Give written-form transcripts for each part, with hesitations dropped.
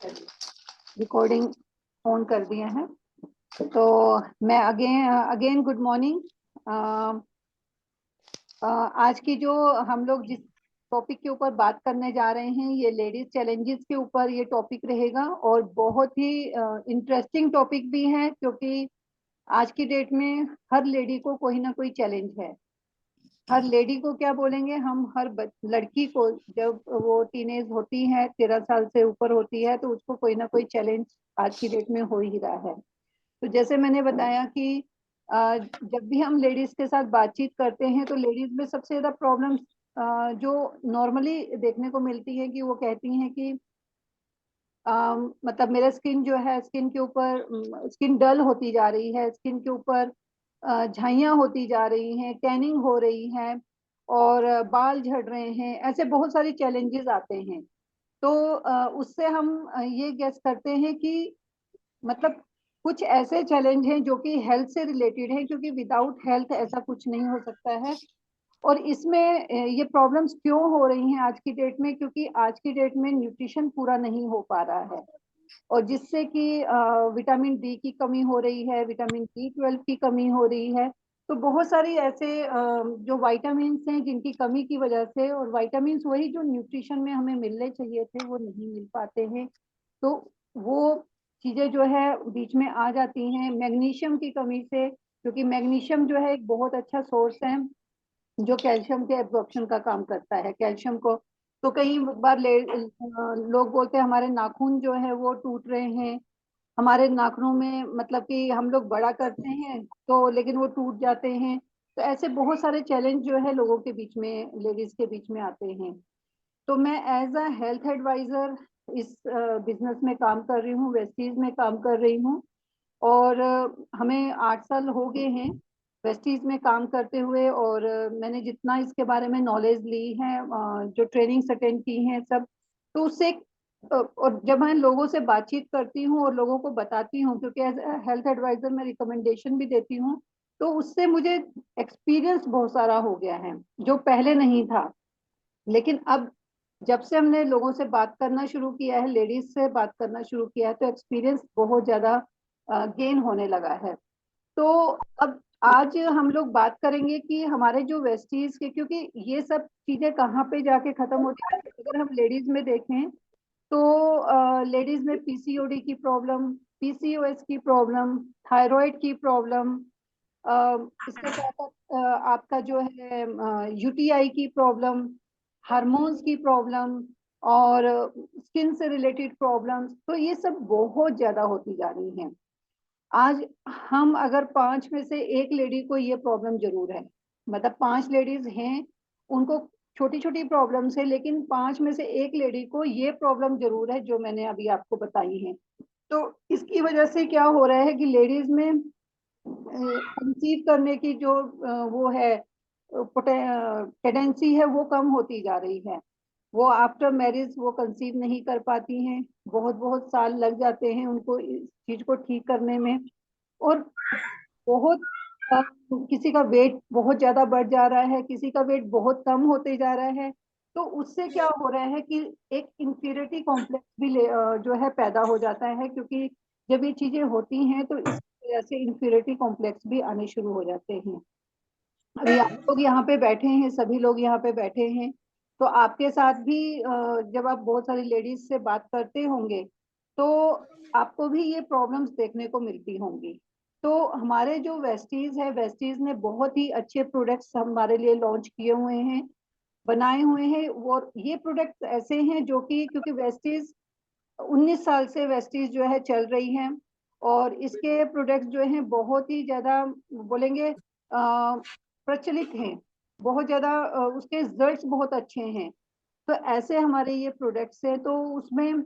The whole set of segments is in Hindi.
रिकॉर्डिंग ऑन कर दिए हैं। तो मैं अगेन गुड मॉर्निंग। आज की जो हम लोग जिस टॉपिक के ऊपर बात करने जा रहे हैं, ये लेडीज चैलेंजेस के ऊपर ये टॉपिक रहेगा और बहुत ही इंटरेस्टिंग टॉपिक भी है, क्योंकि आज की डेट में हर लेडी को कोई ना कोई चैलेंज है। हर लेडी को क्या बोलेंगे हम, हर लड़की को जब वो टीनेज होती है, 13 साल से ऊपर होती है, तो उसको कोई ना कोई चैलेंज आज की डेट में हो ही रहा है। तो जैसे मैंने बताया कि जब भी हम लेडीज के साथ बातचीत करते हैं तो लेडीज में सबसे ज्यादा प्रॉब्लम जो नॉर्मली देखने को मिलती है कि वो कहती हैं कि मतलब मेरा स्किन जो है, स्किन के ऊपर स्किन डल होती जा रही है, स्किन के ऊपर झाइयाँ होती जा रही हैं, टैनिंग हो रही है और बाल झड़ रहे हैं। ऐसे बहुत सारी चैलेंजेस आते हैं। तो उससे हम ये गेस करते हैं कि मतलब कुछ ऐसे चैलेंज हैं जो कि हेल्थ से रिलेटेड है, क्योंकि विदाउट हेल्थ ऐसा कुछ नहीं हो सकता है। और इसमें ये प्रॉब्लम्स क्यों हो रही हैं आज की डेट में, क्योंकि आज की डेट में न्यूट्रिशन पूरा नहीं हो पा रहा है, और जिससे कि विटामिन डी की कमी हो रही है, विटामिन B12 की कमी हो रही है। तो बहुत सारी ऐसे जो वाइटामिन हैं जिनकी कमी की वजह से, और वाइटामिन वही जो न्यूट्रिशन में हमें मिलने चाहिए थे वो नहीं मिल पाते हैं। तो वो चीजें जो है बीच में आ जाती हैं मैग्नीशियम की कमी से, क्योंकि मैग्नीशियम जो है एक बहुत अच्छा सोर्स है जो कैल्शियम के एब्जॉर्प्शन का काम करता है, कैल्शियम को। तो कई बार लोग बोलते हैं हमारे नाखून जो है वो टूट रहे हैं, हमारे नाखूनों में मतलब कि हम लोग बड़ा करते हैं तो लेकिन वो टूट जाते हैं। तो ऐसे बहुत सारे चैलेंज जो है लोगों के बीच में, लेडीज के बीच में आते हैं। तो मैं एज अ हेल्थ एडवाइजर इस बिजनेस में काम कर रही हूँ, वेस्टीज में काम कर रही हूँ। और हमें 8 साल हो गए हैं वेस्टीज में काम करते हुए। और मैंने जितना इसके बारे में नॉलेज ली है, जो ट्रेनिंग्स अटेंड की हैं सब, तो उससे और जब मैं लोगों से बातचीत करती हूँ और लोगों को बताती हूँ, क्योंकि एज हेल्थ एडवाइजर मैं रिकमेंडेशन भी देती हूँ, तो उससे मुझे एक्सपीरियंस बहुत सारा हो गया है जो पहले नहीं था। लेकिन अब जब से हमने लोगों से बात करना शुरू किया है, लेडीज से बात करना शुरू किया है, तो एक्सपीरियंस बहुत ज्यादा गेन होने लगा है। तो अब आज हम लोग बात करेंगे कि हमारे जो वेस्टीज के, क्योंकि ये सब चीजें कहाँ पे जाके खत्म होती है। अगर हम लेडीज में देखें तो लेडीज में पीसीओडी की प्रॉब्लम, पीसीओएस की प्रॉब्लम, थायराइड की प्रॉब्लम, इसके साथ साथ आपका जो है यूटीआई की प्रॉब्लम, हार्मोन्स की प्रॉब्लम, और स्किन से रिलेटेड प्रॉब्लम्स, तो ये सब बहुत ज्यादा होती जा रही हैं। आज हम अगर 5 में से 1 लेडी को ये प्रॉब्लम जरूर है, मतलब 5 लेडीज हैं उनको छोटी छोटी प्रॉब्लम्स है, लेकिन 5 में से 1 लेडी को ये प्रॉब्लम जरूर है जो मैंने अभी आपको बताई है। तो इसकी वजह से क्या हो रहा है कि लेडीज में कंसीव करने की जो वो है टेंडेंसी है वो कम होती जा रही है। वो आफ्टर मैरिज वो कंसीव नहीं कर पाती हैं, बहुत बहुत साल लग जाते हैं उनको इस चीज को ठीक करने में। और बहुत किसी का वेट बहुत ज्यादा बढ़ जा रहा है, किसी का वेट बहुत कम होते जा रहा है। तो उससे क्या हो रहा है कि एक इंफीरियरिटी कॉम्प्लेक्स भी जो है पैदा हो जाता है, क्योंकि जब ये चीजें होती हैं तो इस वजह से इंफीरियरिटी कॉम्प्लेक्स भी आने शुरू हो जाते हैं। अभी आप लोग यहाँ पे बैठे हैं, सभी लोग यहाँ पे बैठे हैं, तो आपके साथ भी जब आप बहुत सारी लेडीज से बात करते होंगे तो आपको भी ये प्रॉब्लम्स देखने को मिलती होंगी। तो हमारे जो वेस्टीज है, वेस्टीज ने बहुत ही अच्छे प्रोडक्ट्स हमारे लिए लॉन्च किए हुए हैं, बनाए हुए हैं। और ये प्रोडक्ट्स ऐसे हैं जो कि, क्योंकि वेस्टीज 19 साल से वेस्टीज जो है चल रही हैं, और इसके प्रोडक्ट्स जो हैं बहुत ही ज्यादा बोलेंगे प्रचलित हैं, बहुत ज्यादा उसके रिजल्ट्स बहुत अच्छे हैं। तो ऐसे हमारे ये प्रोडक्ट्स हैं, तो उसमें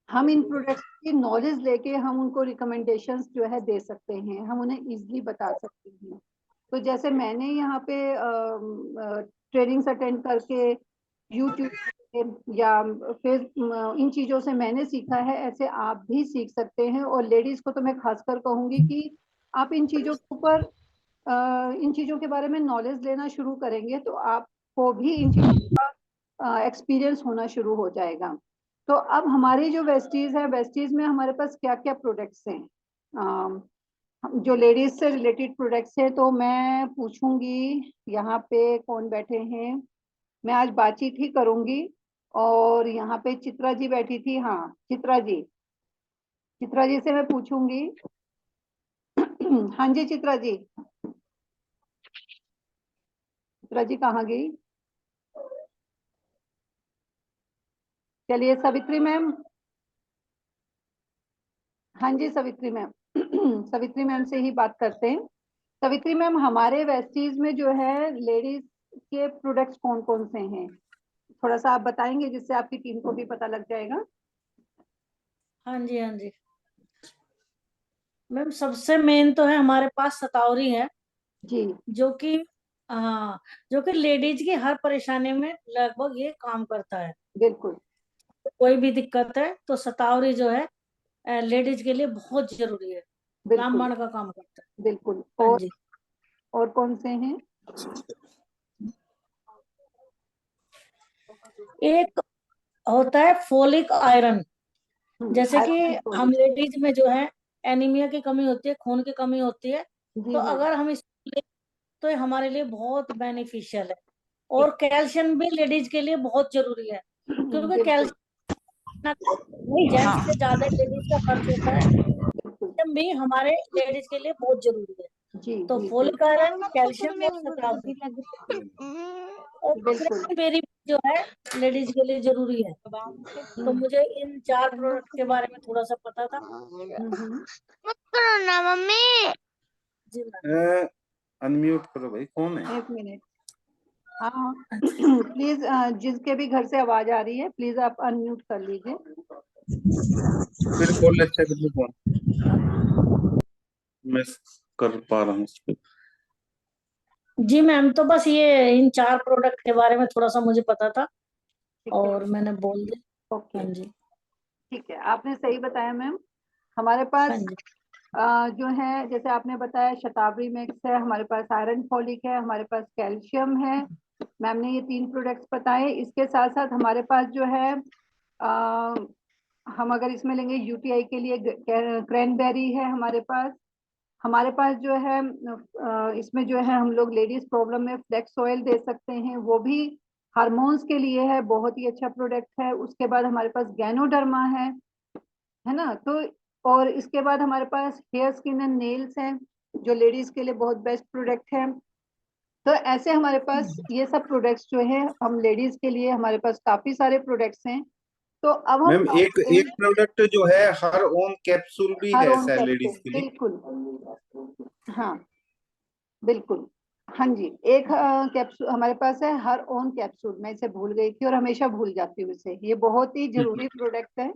हम इन प्रोडक्ट्स की नॉलेज लेके हम उनको रिकमेंडेशंस जो है दे सकते हैं, हम उन्हें इजीली बता सकते हैं। तो जैसे मैंने यहाँ पे ट्रेनिंग्स अटेंड करके यूट्यूब या फेस इन चीजों से मैंने सीखा है, ऐसे आप भी सीख सकते हैं। और लेडीज को तो मैं खासकर कहूंगी कि आप इन चीजों के ऊपर इन चीजों के बारे में नॉलेज लेना शुरू करेंगे तो आपको भी इन चीजों का एक्सपीरियंस होना शुरू हो जाएगा। तो अब हमारी जो वेस्टीज है, वेस्टीज में हमारे पास क्या क्या प्रोडक्ट्स हैं, जो लेडीज से रिलेटेड प्रोडक्ट्स है, तो मैं पूछूंगी यहाँ पे कौन बैठे हैं। मैं आज बातचीत ही करूंगी। और यहाँ पे चित्रा जी बैठी थी, हाँ चित्रा जी, चित्रा जी से मैं पूछूंगी। हाँ जी चित्रा जी, चित्रा जी कहाँ गई? चलिए सवित्री मैम, हाँ जी सवित्री मैम, सवित्री मैम से ही बात करते हैं। सवित्री मैम, हमारे वेस्टीज में जो है लेडीज के प्रोडक्ट्स कौन कौन से हैं, थोड़ा सा आप बताएंगे जिससे आपकी टीम को भी पता लग जाएगा। हाँ जी, हाँ जी मैम, सबसे मेन तो है हमारे पास सतावरी है, जी जो कि हाँ, जो कि लेडीज की हर परेशानी में लगभग ये काम करता है। बिल्कुल कोई भी दिक्कत है तो सतावरी जो है लेडीज के लिए बहुत जरूरी है, बिल्कुल रामबाण का काम करता बिल्कुल। है। हाँ जी, और कौन से हैं? एक होता है फोलिक आयरन। जैसे कि आयरन हम फॉलिक। लेडीज में जो है एनीमिया की कमी होती है, खून की कमी होती है, तो जी मैम। अगर हम इसको ले तो ये हमारे लिए बहुत बेनिफिशियल है। ठीक। और कैल्शियम भी लेडीज के लिए बहुत जरूरी है, क्योंकि बिल्कुल कैल्शियम जेंट्स से ज्यादा लेडीज का खर्च होता है। बिल्कुल। कैल्शियम भी हमारे लेडीज के लिए बहुत जरूरी है। जी तो जी जी। फोलिक आयरन, कैल्शियम और सतावरी और बिल्कुल। क्रैनबेरी जो है लेडीज के लिए जरूरी है। तो मुझे इन 4 प्रोडक्ट के बारे में थोड़ा सा पता था। हम्म। ना मम्मी। जी मैम। अनम्यूट करो भाई, कौन है? एक मिनट। हाँ प्लीज, जिसके भी घर से आवाज आ रही है प्लीज आप अनम्यूट कर लीजिए। फिर कॉल अच्छा कर कौन मैं कर पा रहा हूँ उस पे। जी मैम, तो बस ये इन 4 प्रोडक्ट के बारे में थोड़ा सा मुझे पता था ठीक है। और मैंने बोल दिया। ओके। हाँ जी, ठीक है, आपने सही बताया मैम। हमारे पास हाँ जी, जो है, जैसे आपने बताया शतावरी मिक्स है, हमारे पास आयरन फॉलिक है, हमारे पास कैल्शियम है। मैम ने ये 3 प्रोडक्ट्स बताए। इसके साथ साथ हमारे पास जो है आ, हम अगर इसमें लेंगे यूटीआई के लिए क्रैनबेरी है हमारे पास। हमारे पास जो है इसमें जो है हम लोग लेडीज प्रॉब्लम में फ्लेक्स ऑयल दे सकते हैं, वो भी हार्मोन्स के लिए है, बहुत ही अच्छा प्रोडक्ट है। उसके बाद हमारे पास गैनोडर्मा है ना। तो और इसके बाद हमारे पास हेयर स्किन एंड नेल्स हैं, जो लेडीज के लिए बहुत बेस्ट प्रोडक्ट है। तो ऐसे हमारे पास ये सब प्रोडक्ट्स जो है, हम लेडीज के लिए हमारे पास काफी सारे प्रोडक्ट्स हैं। तो अब हम मैम एक आते हैं एक प्रोडक्ट जो है हर ओम कैप्सूल भी हर है ओन शायद कैप्सूल, लेडीज के लिए। बिल्कुल। हाँ बिल्कुल। हाँ जी, एक कैप्सूल हमारे पास है, हर ओन कैप्सूल। मैं इसे भूल गई थी और हमेशा भूल जाती हूँ इसे, ये बहुत ही जरूरी प्रोडक्ट है।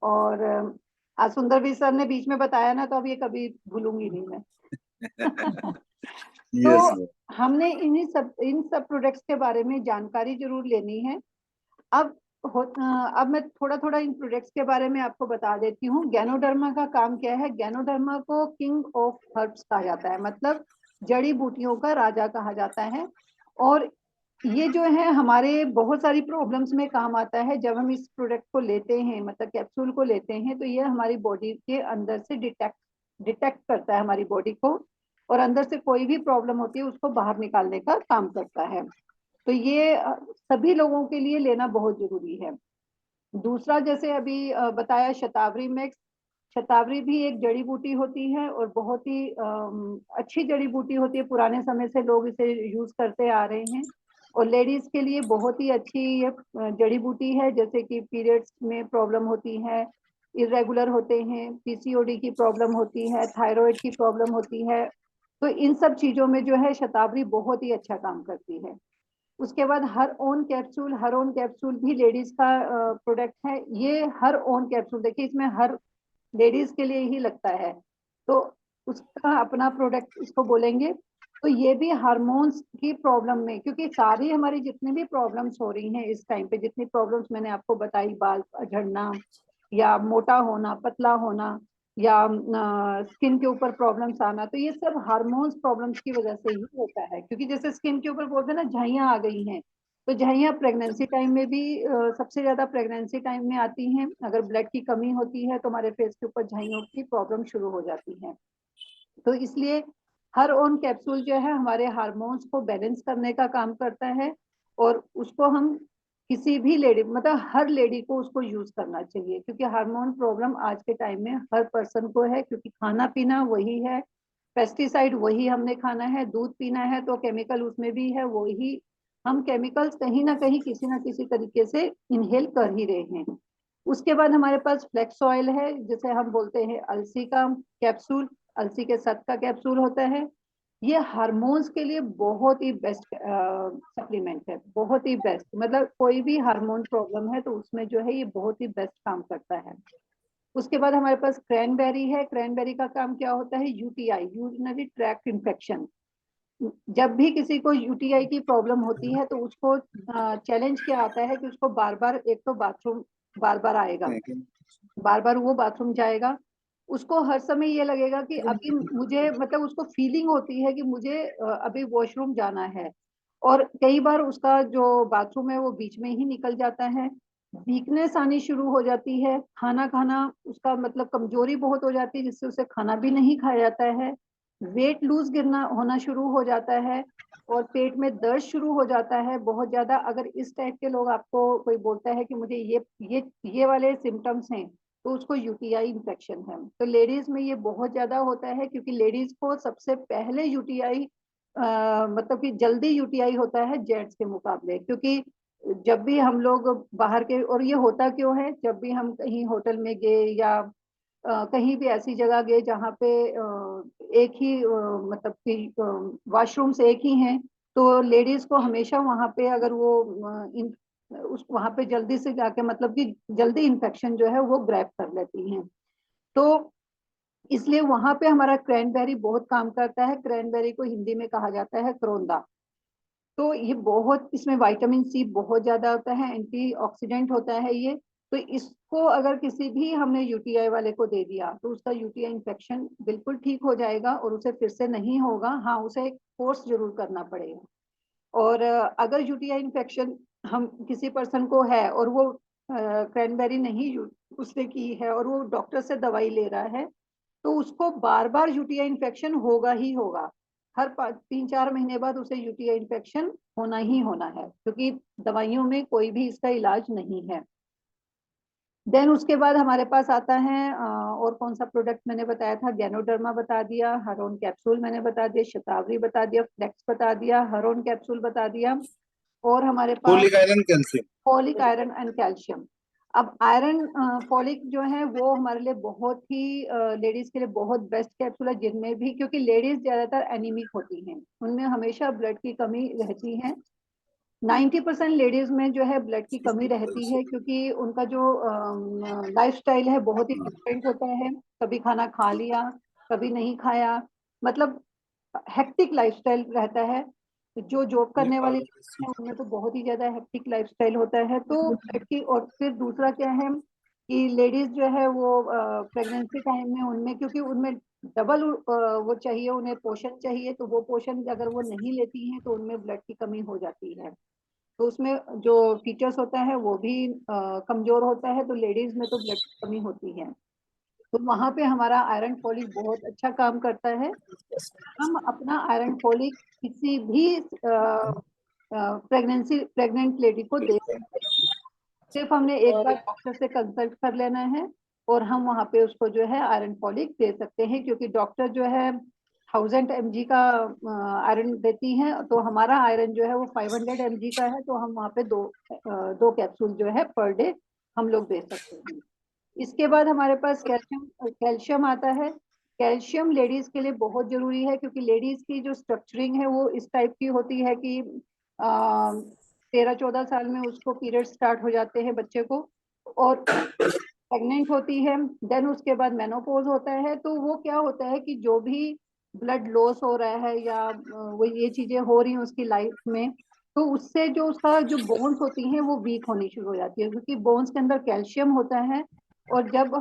और आज सुंदर भी सर ने बीच में बताया ना, तो अब ये कभी भूलूंगी नहीं मैं। तो यस। हमने इन सब प्रोडक्ट्स के बारे में जानकारी जरूर लेनी है। अब अब मैं थोड़ा थोड़ा इन प्रोडक्ट्स के बारे में आपको बता देती हूँ। गैनोडर्मा का काम क्या है? गैनोडर्मा को किंग ऑफ हर्ब्स कहा जाता है, मतलब जड़ी बूटियों का राजा कहा जाता है। और ये जो है हमारे बहुत सारी प्रॉब्लम्स में काम आता है। जब हम इस प्रोडक्ट को लेते हैं, मतलब कैप्सूल को लेते हैं, तो ये हमारी बॉडी के अंदर से डिटेक्ट करता है हमारी बॉडी को, और अंदर से कोई भी प्रॉब्लम होती है उसको बाहर निकालने का काम करता है। तो ये सभी लोगों के लिए लेना बहुत जरूरी है। दूसरा, जैसे अभी बताया शतावरी मिक्स। शतावरी भी एक जड़ी बूटी होती है और बहुत ही अच्छी जड़ी बूटी होती है। पुराने समय से लोग इसे यूज करते आ रहे हैं, और लेडीज के लिए बहुत ही अच्छी ये जड़ी बूटी है। जैसे कि पीरियड्स में प्रॉब्लम होती है, इरेगुलर होते हैं, पीसीओडी की प्रॉब्लम होती है, थायराइड की प्रॉब्लम होती है, तो इन सब चीजों में जो है शतावरी बहुत ही अच्छा काम करती है। उसके बाद हर ओन कैप्सूल भी लेडीज का प्रोडक्ट है। ये हर ओन कैप्सूल देखिए, इसमें हर लेडीज के लिए ही लगता है, तो उसका अपना प्रोडक्ट इसको बोलेंगे। तो ये भी हार्मोन्स की प्रॉब्लम में, क्योंकि सारी हमारी जितनी भी प्रॉब्लम्स हो रही हैं इस टाइम पे, जितनी प्रॉब्लम्स मैंने आपको बताई, बाल झड़ना या मोटा होना, पतला होना, या स्किन के ऊपर प्रॉब्लम्स आना, तो ये सब हार्मोन्स प्रॉब्लम्स की वजह से ही होता है। क्योंकि जैसे स्किन के ऊपर बोलते हैं ना, झाइयाँ आ गई हैं, तो झाइयाँ प्रेगनेंसी टाइम में भी सबसे ज्यादा प्रेगनेंसी टाइम में आती हैं। अगर ब्लड की कमी होती है तो हमारे फेस के ऊपर झाइयों की प्रॉब्लम शुरू हो जाती है। तो इसलिए हर ओन कैप्सूल जो है हमारे हार्मोन्स को बैलेंस करने का काम करता है, और उसको हम किसी भी लेडी, मतलब हर लेडी को उसको यूज करना चाहिए, क्योंकि हार्मोन प्रॉब्लम आज के टाइम में हर पर्सन को है, क्योंकि खाना पीना वही है, पेस्टिसाइड वही हमने खाना है, दूध पीना है तो केमिकल उसमें भी है वही, हम केमिकल्स कहीं ना किसी तरीके से इनहेल कर ही रहे हैं। उसके बाद हमारे पास फ्लेक्स ऑयल है, जिसे हम बोलते हैं अलसी का कैप्सूल, अलसी के सत का कैप्सूल होता है। ये हार्मोन्स के लिए बहुत ही बेस्ट सप्लीमेंट है, बहुत ही बेस्ट, मतलब कोई भी हार्मोन प्रॉब्लम है तो उसमें जो है ये बहुत ही बेस्ट काम करता है। उसके बाद हमारे पास क्रैनबेरी है। क्रैनबेरी का काम क्या होता है, यूटीआई, यूरिनरी ट्रैक्ट इन्फेक्शन। जब भी किसी को यूटीआई की प्रॉब्लम होती है तो उसको चैलेंज क्या आता है कि उसको बार बार, एक तो बाथरूम बार बार आएगा, बार बार वो बाथरूम जाएगा, उसको हर समय ये लगेगा कि अभी मुझे, मतलब उसको फीलिंग होती है कि मुझे अभी वॉशरूम जाना है, और कई बार उसका जो बाथरूम है वो बीच में ही निकल जाता है। वीकनेस आनी शुरू हो जाती है, खाना खाना उसका मतलब कमजोरी बहुत हो जाती है, जिससे उसे खाना भी नहीं खाया जाता है। वेट लूज गिरना होना शुरू हो जाता है, और पेट में दर्द शुरू हो जाता है बहुत ज्यादा। अगर इस टाइप के लोग, आपको कोई बोलता है कि मुझे ये वाले सिम्टम्स हैं, तो उसको यूटीआई इन्फेक्शन है। तो लेडीज में ये बहुत ज्यादा होता है, क्योंकि लेडीज को सबसे पहले यूटीआई, मतलब कि जल्दी यूटीआई होता है जेंट्स के मुकाबले, क्योंकि जब भी हम लोग बाहर के, और ये होता क्यों है, जब भी हम कहीं होटल में गए या कहीं भी ऐसी जगह गए जहाँ पे एक ही मतलब कि वॉशरूम्स एक ही हैं, तो लेडीज को हमेशा वहाँ पे, अगर वो इन उस वहाँ पे जल्दी से जाके, मतलब कि जल्दी इन्फेक्शन जो है वो ग्रैब कर लेती हैं। तो इसलिए वहां पे हमारा क्रैनबेरी बहुत काम करता है। क्रैनबेरी को हिंदी में कहा जाता है करोंदा। तो ये बहुत, इसमें विटामिन सी बहुत ज्यादा होता है, एंटीऑक्सीडेंट होता है ये। तो इसको अगर किसी भी हमने यूटीआई वाले को दे दिया तो उसका यूटीआई इन्फेक्शन बिल्कुल ठीक हो जाएगा, और उसे फिर से नहीं होगा। हाँ, उसे एक कोर्स जरूर करना पड़ेगा। और अगर यूटीआई इन्फेक्शन हम किसी पर्सन को है और वो क्रैनबेरी नहीं उसने की है, और वो डॉक्टर से दवाई ले रहा है, तो उसको बार बार यूटीआई इन्फेक्शन होगा ही होगा। हर 3-4 महीने बाद उसे यूटीआई इन्फेक्शन होना ही होना है, क्योंकि दवाइयों में कोई भी इसका इलाज नहीं है। देन उसके बाद हमारे पास आता है और कौन सा प्रोडक्ट मैंने बताया था, गैनोडर्मा बता दिया, हरोन कैप्सूल मैंने बता दिया, शतावरी बता दिया, फ्लेक्स बता दिया, हरोन कैप्सूल बता दिया, और हमारे पास folic iron calcium. Folic iron and calcium. अब आयरन फॉलिक जो है वो हमारे लिए बहुत ही, लेडीज के लिए बहुत बेस्ट कैप्सूल है, जिनमें भी, क्योंकि लेडीज ज्यादातर एनीमिक होती हैं, उनमें हमेशा ब्लड की कमी रहती है। 90% लेडीज में जो है ब्लड की कमी रहती है, क्योंकि उनका जो लाइफस्टाइल है बहुत ही डिफरेंट होता है। कभी खाना खा लिया, कभी नहीं खाया, मतलब हेक्टिक लाइफस्टाइल रहता है। जो जॉब करने वाली ladies हैं उनमें तो बहुत ही ज्यादा हेक्टिक लाइफस्टाइल होता है। तो लड़की, और फिर दूसरा क्या है कि लेडीज जो है वो प्रेगनेंसी टाइम में उनमें, क्योंकि उनमें डबल वो चाहिए, उन्हें पोषण चाहिए, तो वो पोषण अगर वो नहीं लेती हैं तो उनमें ब्लड की कमी हो जाती है। तो उसमें जो फीचर्स होता है वो भी कमजोर होता है, तो लेडीज में तो ब्लड की कमी होती है। तो वहां पे हमारा आयरन फॉलिक बहुत अच्छा काम करता है। हम अपना आयरन फॉलिक किसी भी प्रेग्नेंट लेडी को दे सकते हैं। सिर्फ हमने एक और बार डॉक्टर से कंसल्ट कर लेना है, और हम वहाँ पे उसको जो है आयरन फॉलिक दे सकते हैं, क्योंकि डॉक्टर जो है 1000 mg का आयरन देती हैं, तो हमारा आयरन जो है वो 500 mg का है, तो हम वहाँ पे दो कैप्सूल जो है पर डे हम लोग दे सकते हैं। इसके बाद हमारे पास कैल्शियम कैल्शियम आता है। कैल्शियम लेडीज के लिए बहुत जरूरी है, क्योंकि लेडीज की जो स्ट्रक्चरिंग है वो इस टाइप की होती है कि 13-14 साल में उसको पीरियड स्टार्ट हो जाते हैं बच्चे को, और प्रेग्नेंट होती है। देन उसके बाद मेनोपॉज होता है। तो वो क्या होता है कि जो भी ब्लड लॉस हो रहा है या वो ये चीजें हो रही हैं उसकी लाइफ में, तो उससे जो उसका जो बोन्स होती हैं वो वीक होनी शुरू हो जाती है, क्योंकि बोन्स के अंदर कैल्शियम होता है। और जब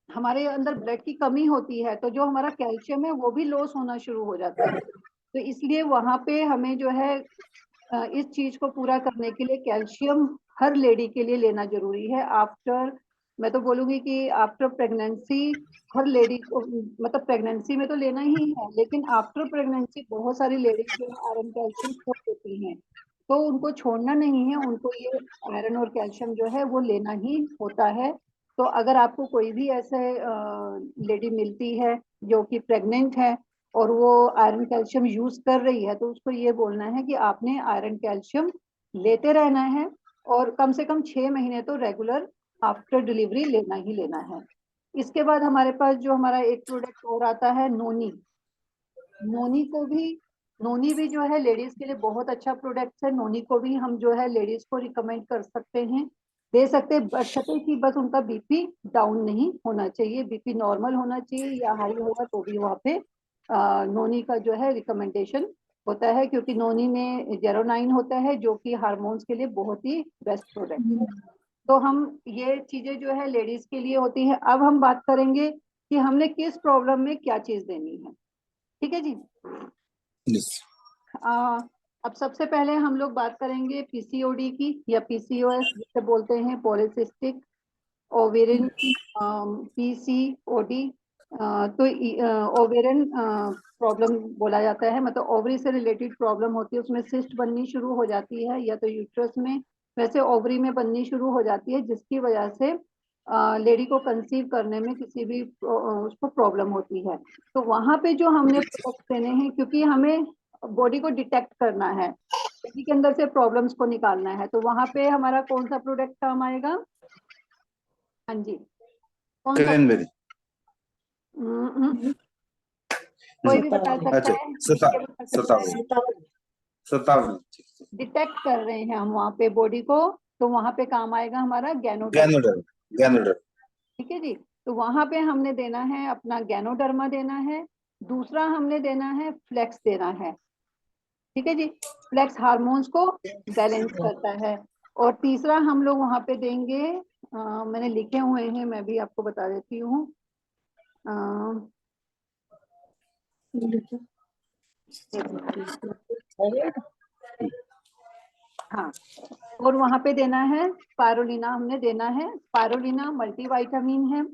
हमारे अंदर ब्लड की कमी होती है तो जो हमारा कैल्शियम है वो भी लॉस होना शुरू हो जाता है। तो इसलिए वहां पे हमें जो है इस चीज को पूरा करने के लिए कैल्शियम हर लेडी के लिए लेना जरूरी है। आफ्टर, मैं तो बोलूंगी कि आफ्टर प्रेगनेंसी हर लेडी को, मतलब प्रेगनेंसी में तो लेना ही है, लेकिन आफ्टर प्रेगनेंसी बहुत सारी लेडीज जो है आयरन कैल्शियम छोड़ देती हैं, तो उनको छोड़ना नहीं है, उनको ये आयरन और कैल्शियम जो है वो लेना ही होता है। तो अगर आपको कोई भी ऐसे लेडी मिलती है जो कि प्रेग्नेंट है और वो आयरन कैल्शियम यूज कर रही है, तो उसको ये बोलना है कि आपने आयरन कैल्शियम लेते रहना है, और कम से कम 6 महीने तो रेगुलर आफ्टर डिलीवरी लेना ही लेना है। इसके बाद हमारे पास जो हमारा एक प्रोडक्ट और आता है नोनी। नोनी को भी, नोनी भी जो है लेडीज के लिए बहुत अच्छा प्रोडक्ट है। नोनी को भी हम जो है लेडीज को रिकमेंड कर सकते हैं, दे सकते हैं, बशर्ते कि बस उनका बीपी डाउन नहीं होना चाहिए, बीपी नॉर्मल होना चाहिए, या हाई होगा तो भी वहाँ पे नोनी का जो है रिकमेंडेशन होता है, क्योंकि नोनी में जेरोनाइन होता है जो कि हार्मोन्स के लिए बहुत ही बेस्ट प्रोडक्ट है। तो हम ये चीजें जो है लेडीज के लिए होती है। अब हम बात करेंगे कि हमने किस प्रॉब्लम में क्या चीज देनी है। ठीक है जी। Yes. अब सबसे पहले हम लोग बात करेंगे पीसीओडी की, या पीसीओएस जिसे बोलते हैं, पॉलिसिस्टिक ओवेरियन पीसीओडी। तो ओवेरियन प्रॉब्लम बोला जाता है, मतलब ओवरी से रिलेटेड प्रॉब्लम होती है, उसमें सिस्ट बननी शुरू हो जाती है, या तो यूट्रस में, वैसे ओवरी में बननी शुरू हो जाती है, जिसकी वजह से लेडी को कंसीव करने में किसी भी उसको प्रॉब्लम होती है। तो वहां पे जो हमने प्रोडक्ट देने हैं, क्योंकि हमें बॉडी को डिटेक्ट करना है, बॉडी के अंदर से प्रॉब्लम्स को निकालना है, तो वहां पे हमारा कौन सा प्रोडक्ट काम आएगा? हाँ जी, कौन सा? Cranberry. कोई भी बता सकता अच्छा, है, ये बता सकता है। शतावरी। शतावरी. डिटेक्ट कर रहे हैं हम वहां पे बॉडी को, तो वहां पे काम आएगा हमारा गैनोडर्म। Ganodel. Ganodel. ठीक है जी। तो वहां पे हमने देना है अपना गैनोडर्मा देना है, दूसरा हमने देना है फ्लेक्स देना है। ठीक है जी, फ्लेक्स हार्मोन्स को बैलेंस करता है। और तीसरा हम लोग वहां पे देंगे, मैंने लिखे हुए हैं, मैं भी आपको बता देती हूँ। अ, हाँ, और वहां पे देना है स्पायरुलिना, हमने देना है स्पायरुलिना मल्टीविटामिन है।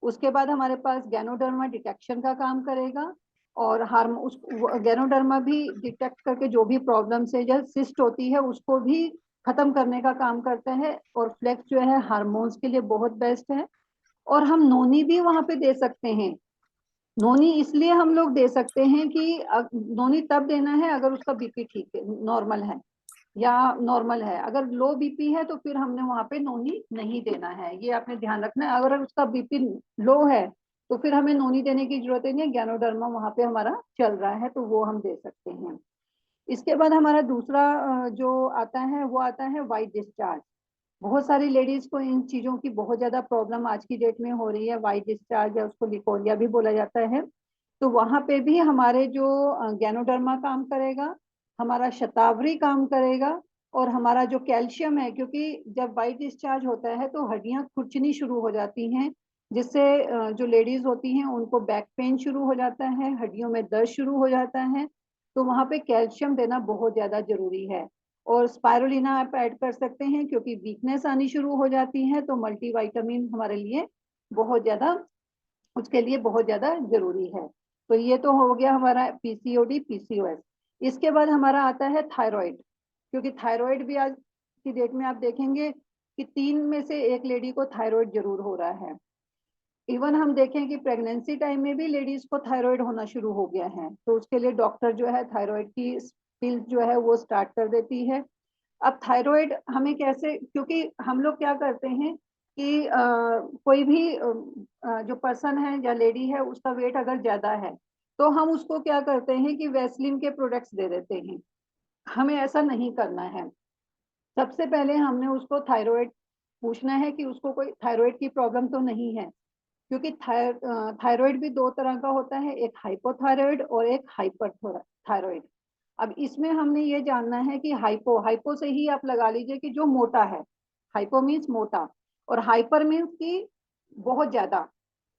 उसके बाद हमारे पास गैनोडर्मा डिटेक्शन का काम करेगा, और हार्मो उस गैनोडर्मा भी डिटेक्ट करके जो भी प्रॉब्लम्स है, जैसे सिस्ट होती है, उसको भी खत्म करने का काम करता है। और फ्लेक्स जो है हार्मोन्स के लिए बहुत बेस्ट है। और हम नोनी भी वहां पे दे सकते हैं। नोनी इसलिए हम लोग दे सकते हैं कि नोनी तब देना है अगर उसका बीपी ठीक है, नॉर्मल है, या नॉर्मल है। अगर लो बीपी है तो फिर हमने वहां पे नोनी नहीं देना है, ये आपने ध्यान रखना है। अगर उसका बीपी लो है तो फिर हमें नोनी देने की जरूरत नहीं है, गैनोडर्मा वहां पे हमारा चल रहा है, तो वो हम दे सकते हैं। इसके बाद हमारा दूसरा जो आता है वो आता है वाइट डिस्चार्ज। बहुत सारी लेडीज को इन चीजों की बहुत ज्यादा प्रॉब्लम आज की डेट में हो रही है, वाइट डिस्चार्ज, या उसको लिकोरिया भी बोला जाता है। तो वहां पे भी हमारे जो गैनोडर्मा काम करेगा, हमारा शतावरी काम करेगा, और हमारा जो कैल्शियम है, क्योंकि जब वाइट डिस्चार्ज होता है तो हड्डियां खुरचनी शुरू हो जाती हैं, जिससे जो लेडीज होती हैं उनको बैक पेन शुरू हो जाता है, हड्डियों में दर्द शुरू हो जाता है। तो वहां पे कैल्शियम देना बहुत ज्यादा जरूरी है। और स्पायरुलिना आप ऐड कर सकते हैं, क्योंकि वीकनेस आनी शुरू हो जाती है, तो मल्टीविटामिन हमारे लिए बहुत ज्यादा, उसके लिए बहुत ज्यादा जरूरी है। तो ये तो हो गया हमारा पीसीओडी पीसीओएस। इसके बाद हमारा आता है थायराइड, क्योंकि थायराइड भी आज की डेट में आप देखेंगे कि 3 में से 1 लेडी को थायराइड जरूर हो रहा है। इवन हम देखें कि प्रेगनेंसी टाइम में भी लेडीज को थायराइड होना शुरू हो गया है, तो उसके लिए डॉक्टर जो है थायराइड की पिल जो है वो स्टार्ट कर देती है। अब थायराइड हमें कैसे, क्योंकि हम लोग क्या करते हैं कि कोई भी जो पर्सन है या लेडी है उसका वेट अगर ज्यादा है, तो हम उसको क्या करते हैं कि वैसलीन के प्रोडक्ट्स दे देते हैं। हमें ऐसा नहीं करना है। सबसे पहले हमने उसको थायराइड पूछना है कि उसको कोई थायराइड की प्रॉब्लम तो नहीं है, क्योंकि थायराइड भी 2 तरह का होता है, एक हाइपोथायराइड और एक हाइपर थायराइड। अब इसमें हमने ये जानना है कि हाइपो, हाइपो से ही आप लगा लीजिए कि जो मोटा है, हाइपो मीन्स मोटा, और हाइपर मीन्स की बहुत ज्यादा।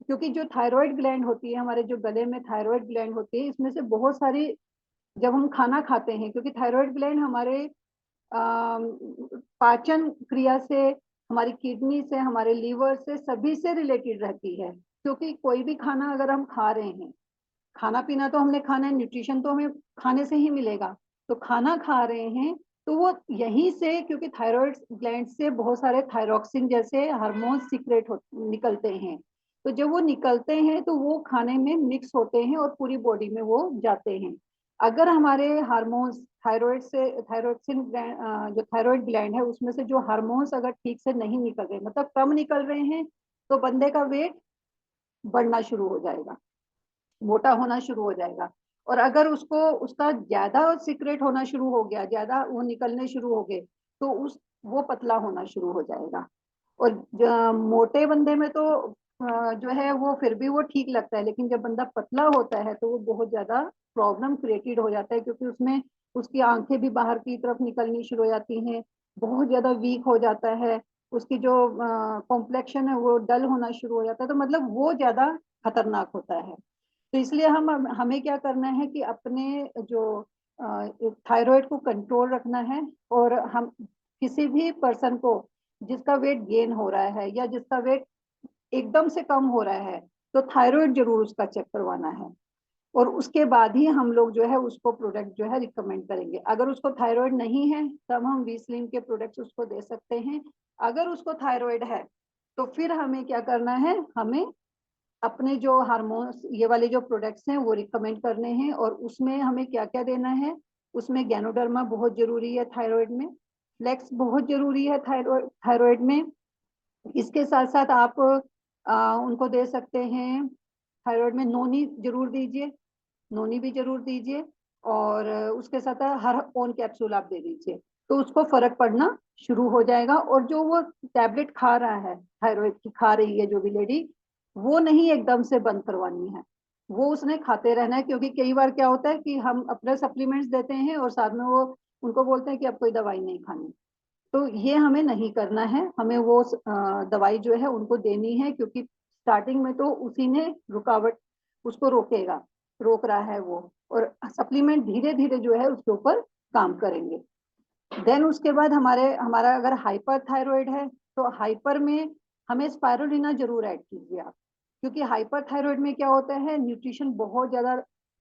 क्योंकि जो थायराइड ग्लैंड होती है, हमारे जो गले में थायराइड ग्लैंड होती है, इसमें से बहुत सारी जब हम खाना खाते हैं, क्योंकि थायराइड ग्लैंड हमारे पाचन क्रिया से, हमारी किडनी से, हमारे लीवर से, सभी से रिलेटेड रहती है। क्योंकि कोई भी खाना अगर हम खा रहे हैं, खाना पीना तो हमने खाना है, न्यूट्रिशन तो हमें खाने से ही मिलेगा, तो खाना खा रहे हैं तो वो यहीं से, क्योंकि थायराइड ग्लैंड से बहुत सारे थायरॉक्सिन जैसे हार्मोन सीक्रेट निकलते हैं, तो जब वो निकलते हैं तो वो खाने में मिक्स होते हैं और पूरी बॉडी में वो जाते हैं। अगर हमारे हार्मोन्स थायराइड से, थायरॉक्सिन जो थायराइड ग्लैंड है उसमें से जो हार्मोन्स अगर ठीक से नहीं निकल रहे, मतलब कम निकल रहे हैं, तो बंदे का वेट बढ़ना शुरू हो जाएगा, मोटा होना शुरू हो जाएगा। और अगर उसको उसका ज्यादा सीक्रेट होना शुरू हो गया, ज्यादा वो निकलने शुरू हो गए, तो उस वो पतला होना शुरू हो जाएगा। और मोटे बंदे में तो जो है वो फिर भी वो ठीक लगता है, लेकिन जब बंदा पतला होता है तो वो बहुत ज्यादा प्रॉब्लम क्रिएटेड हो जाता है, क्योंकि उसमें उसकी आंखें भी बाहर की तरफ निकलनी शुरू हो जाती हैं, बहुत ज्यादा वीक हो जाता है, उसकी जो कॉम्प्लेक्शन है वो डल होना शुरू हो जाता है, तो मतलब वो ज्यादा खतरनाक होता है। तो इसलिए हमें क्या करना है कि अपने जो थायराइड को कंट्रोल रखना है। और हम किसी भी पर्सन को जिसका वेट गेन हो रहा है या जिसका वेट एकदम से कम हो रहा है, तो थायराइड जरूर उसका चेक करवाना है। और उसके बाद ही हम लोग जो है उसको प्रोडक्ट जो है रिकमेंड करेंगे। अगर उसको थायराइड नहीं है तब हम वी-स्लिम के प्रोडक्ट्स उसको दे सकते हैं। अगर उसको थायराइड है तो फिर हमें क्या करना है, हमें अपने जो हार्मोन्स ये वाले जो प्रोडक्ट्स हैं वो रिकमेंड करने हैं। और उसमें हमें क्या क्या देना है, उसमें गैनोडर्मा बहुत जरूरी है थायराइड में, फ्लेक्स बहुत जरूरी है थायराइड में। इसके साथ साथ आप उनको दे सकते हैं थायराइड में नोनी जरूर दीजिए, नोनी भी जरूर दीजिए। और उसके साथ हर ओन कैप्सूल आप दे दीजिए, तो उसको फर्क पड़ना शुरू हो जाएगा। और जो वो टैबलेट खा रहा है, थायराइड की खा रही है जो भी लेडी, वो नहीं एकदम से बंद करवानी है, वो उसने खाते रहना है। क्योंकि कई बार क्या होता है कि हम अपने सप्लीमेंट्स देते हैं और साथ में वो उनको बोलते हैं कि अब कोई दवाई नहीं खानी, तो ये हमें नहीं करना है। हमें वो दवाई जो है उनको देनी है, क्योंकि स्टार्टिंग में तो उसी ने रुकावट उसको रोकेगा, रोक रहा है वो, और सप्लीमेंट धीरे धीरे जो है उसके ऊपर काम करेंगे। देन उसके बाद हमारा अगर हाइपर थायराइड है, तो हाइपर में हमें स्पायरुलिना जरूर ऐड कीजिए आप। क्योंकि हाइपर थायराइड में क्या होता है, न्यूट्रिशन बहुत ज्यादा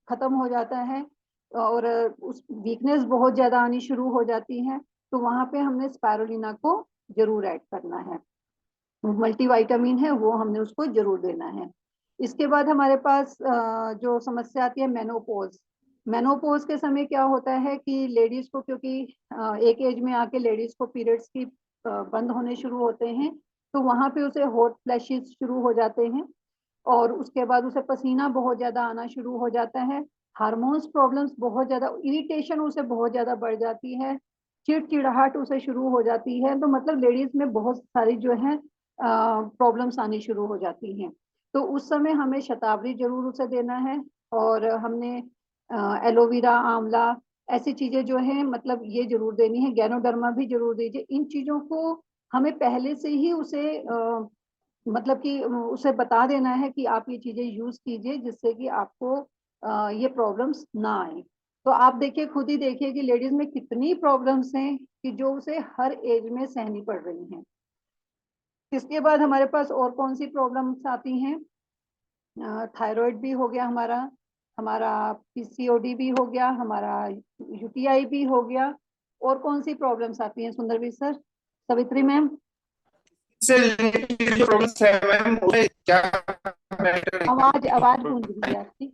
खत्म हो जाता है और उस वीकनेस बहुत ज्यादा आनी शुरू हो जाती है, तो वहां पे हमने स्पायरुलिना को जरूर ऐड करना है। मल्टीविटामिन है वो हमने उसको जरूर देना है। इसके बाद हमारे पास जो समस्या आती है मेनोपोज। मेनोपोज के समय क्या होता है कि लेडीज को, क्योंकि एक एज में आके लेडीज को पीरियड्स की बंद होने शुरू होते हैं, तो वहां पे उसे हॉट फ्लैशेस शुरू हो जाते हैं और उसके बाद उसे पसीना बहुत ज्यादा आना शुरू हो जाता है। हार्मोन्स प्रॉब्लम्स बहुत ज्यादा, इरिटेशन उसे बहुत ज्यादा बढ़ जाती है, चिड़चिड़ाहट उसे शुरू हो जाती है। तो मतलब लेडीज में बहुत सारी जो है प्रॉब्लम्स आनी शुरू हो जाती हैं। तो उस समय हमें शतावरी जरूर उसे देना है। और हमने एलोवेरा, आंवला, ऐसी चीजें जो है मतलब ये जरूर देनी है। गैनोडर्मा भी जरूर दीजिए। इन चीजों को हमें पहले से ही उसे मतलब कि उसे बता देना है कि आप ये चीजें यूज कीजिए, जिससे कि आपको ये प्रॉब्लम्स ना आए। तो आप देखिए, खुद ही देखिए कि लेडीज में कितनी प्रॉब्लम्स हैं कि जो उसे हर एज में सहनी पड़ रही हैं। इसके बाद हमारे पास और कौन सी प्रॉब्लम्स आती हैं, थायराइड भी हो गया हमारा, हमारा पीसीओडी भी हो गया, हमारा यूटीआई भी हो गया। और कौन सी प्रॉब्लम्स आती हैं सुंदरवीर सर, सवित्री मैम? से रिलेटेड जो प्रॉब्लम्स है मैम, उसे क्या मैटर आवाज आवाज गूंज रही है आपकी।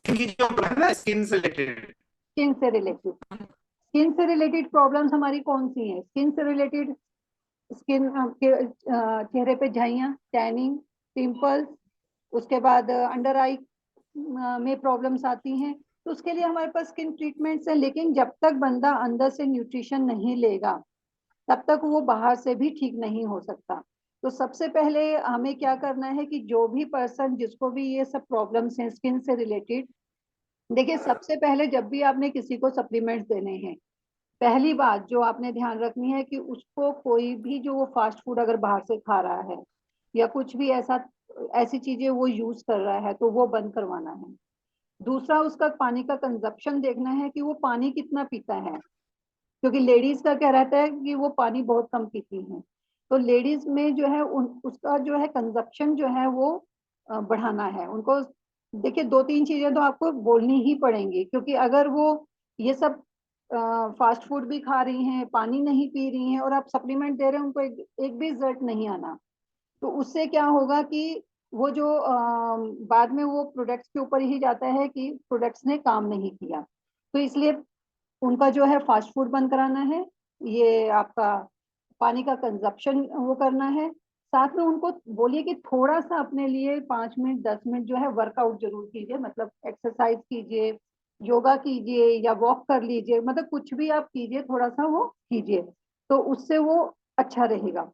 की जो है ना, स्किन से रिलेटेड। स्किन से रिलेटेड, स्किन से रिलेटेड प्रॉब्लम्स हमारी कौन सी हैं? स्किन से रिलेटेड, स्किन के चेहरे पे झाइयाँ, टैनिंग, पिंपल्स, उसके बाद अंडर आई में प्रॉब्लम्स आती हैं। तो उसके लिए हमारे पास स्किन ट्रीटमेंट्स हैं, लेकिन जब तक बंदा अंदर से न्यूट्रिशन नहीं लेगा तब तक वो बाहर से भी ठीक नहीं हो सकता। तो सबसे पहले हमें क्या करना है कि जो भी पर्सन जिसको भी ये सब प्रॉब्लम्स हैं स्किन से रिलेटेड, देखिए सबसे पहले जब भी आपने किसी को सप्लीमेंट्स देने हैं, पहली बात जो आपने ध्यान रखनी है कि उसको कोई भी जो वो फास्ट फूड अगर बाहर से खा रहा है या कुछ भी ऐसा ऐसी चीजें वो यूज कर रहा है तो वो बंद करवाना है। दूसरा उसका पानी का कंजप्शन देखना है कि वो पानी कितना पीता है, क्योंकि लेडीज का क्या रहता है कि वो पानी बहुत कम पीती हैं। तो लेडीज में जो है उसका जो है कंजप्शन जो है वो बढ़ाना है उनको। देखिए, दो तीन चीजें तो आपको बोलनी ही पड़ेंगी, क्योंकि अगर वो ये सब फास्ट फूड भी खा रही हैं, पानी नहीं पी रही हैं, और आप सप्लीमेंट दे रहे हैं, उनको एक भी रिजल्ट नहीं आना, तो उससे क्या होगा कि वो जो बाद में वो प्रोडक्ट्स के ऊपर ही जाता है कि प्रोडक्ट्स ने काम नहीं किया। तो इसलिए उनका जो है फास्ट फूड बंद कराना है, ये आपका पानी का कंजप्शन वो करना है। साथ में उनको बोलिए कि थोड़ा सा अपने लिए 5 मिनट 10 मिनट जो है वर्कआउट जरूर कीजिए, मतलब एक्सरसाइज कीजिए, योगा कीजिए या वॉक कर लीजिए, मतलब कुछ भी आप कीजिए, थोड़ा सा वो कीजिए, तो उससे वो अच्छा रहेगा।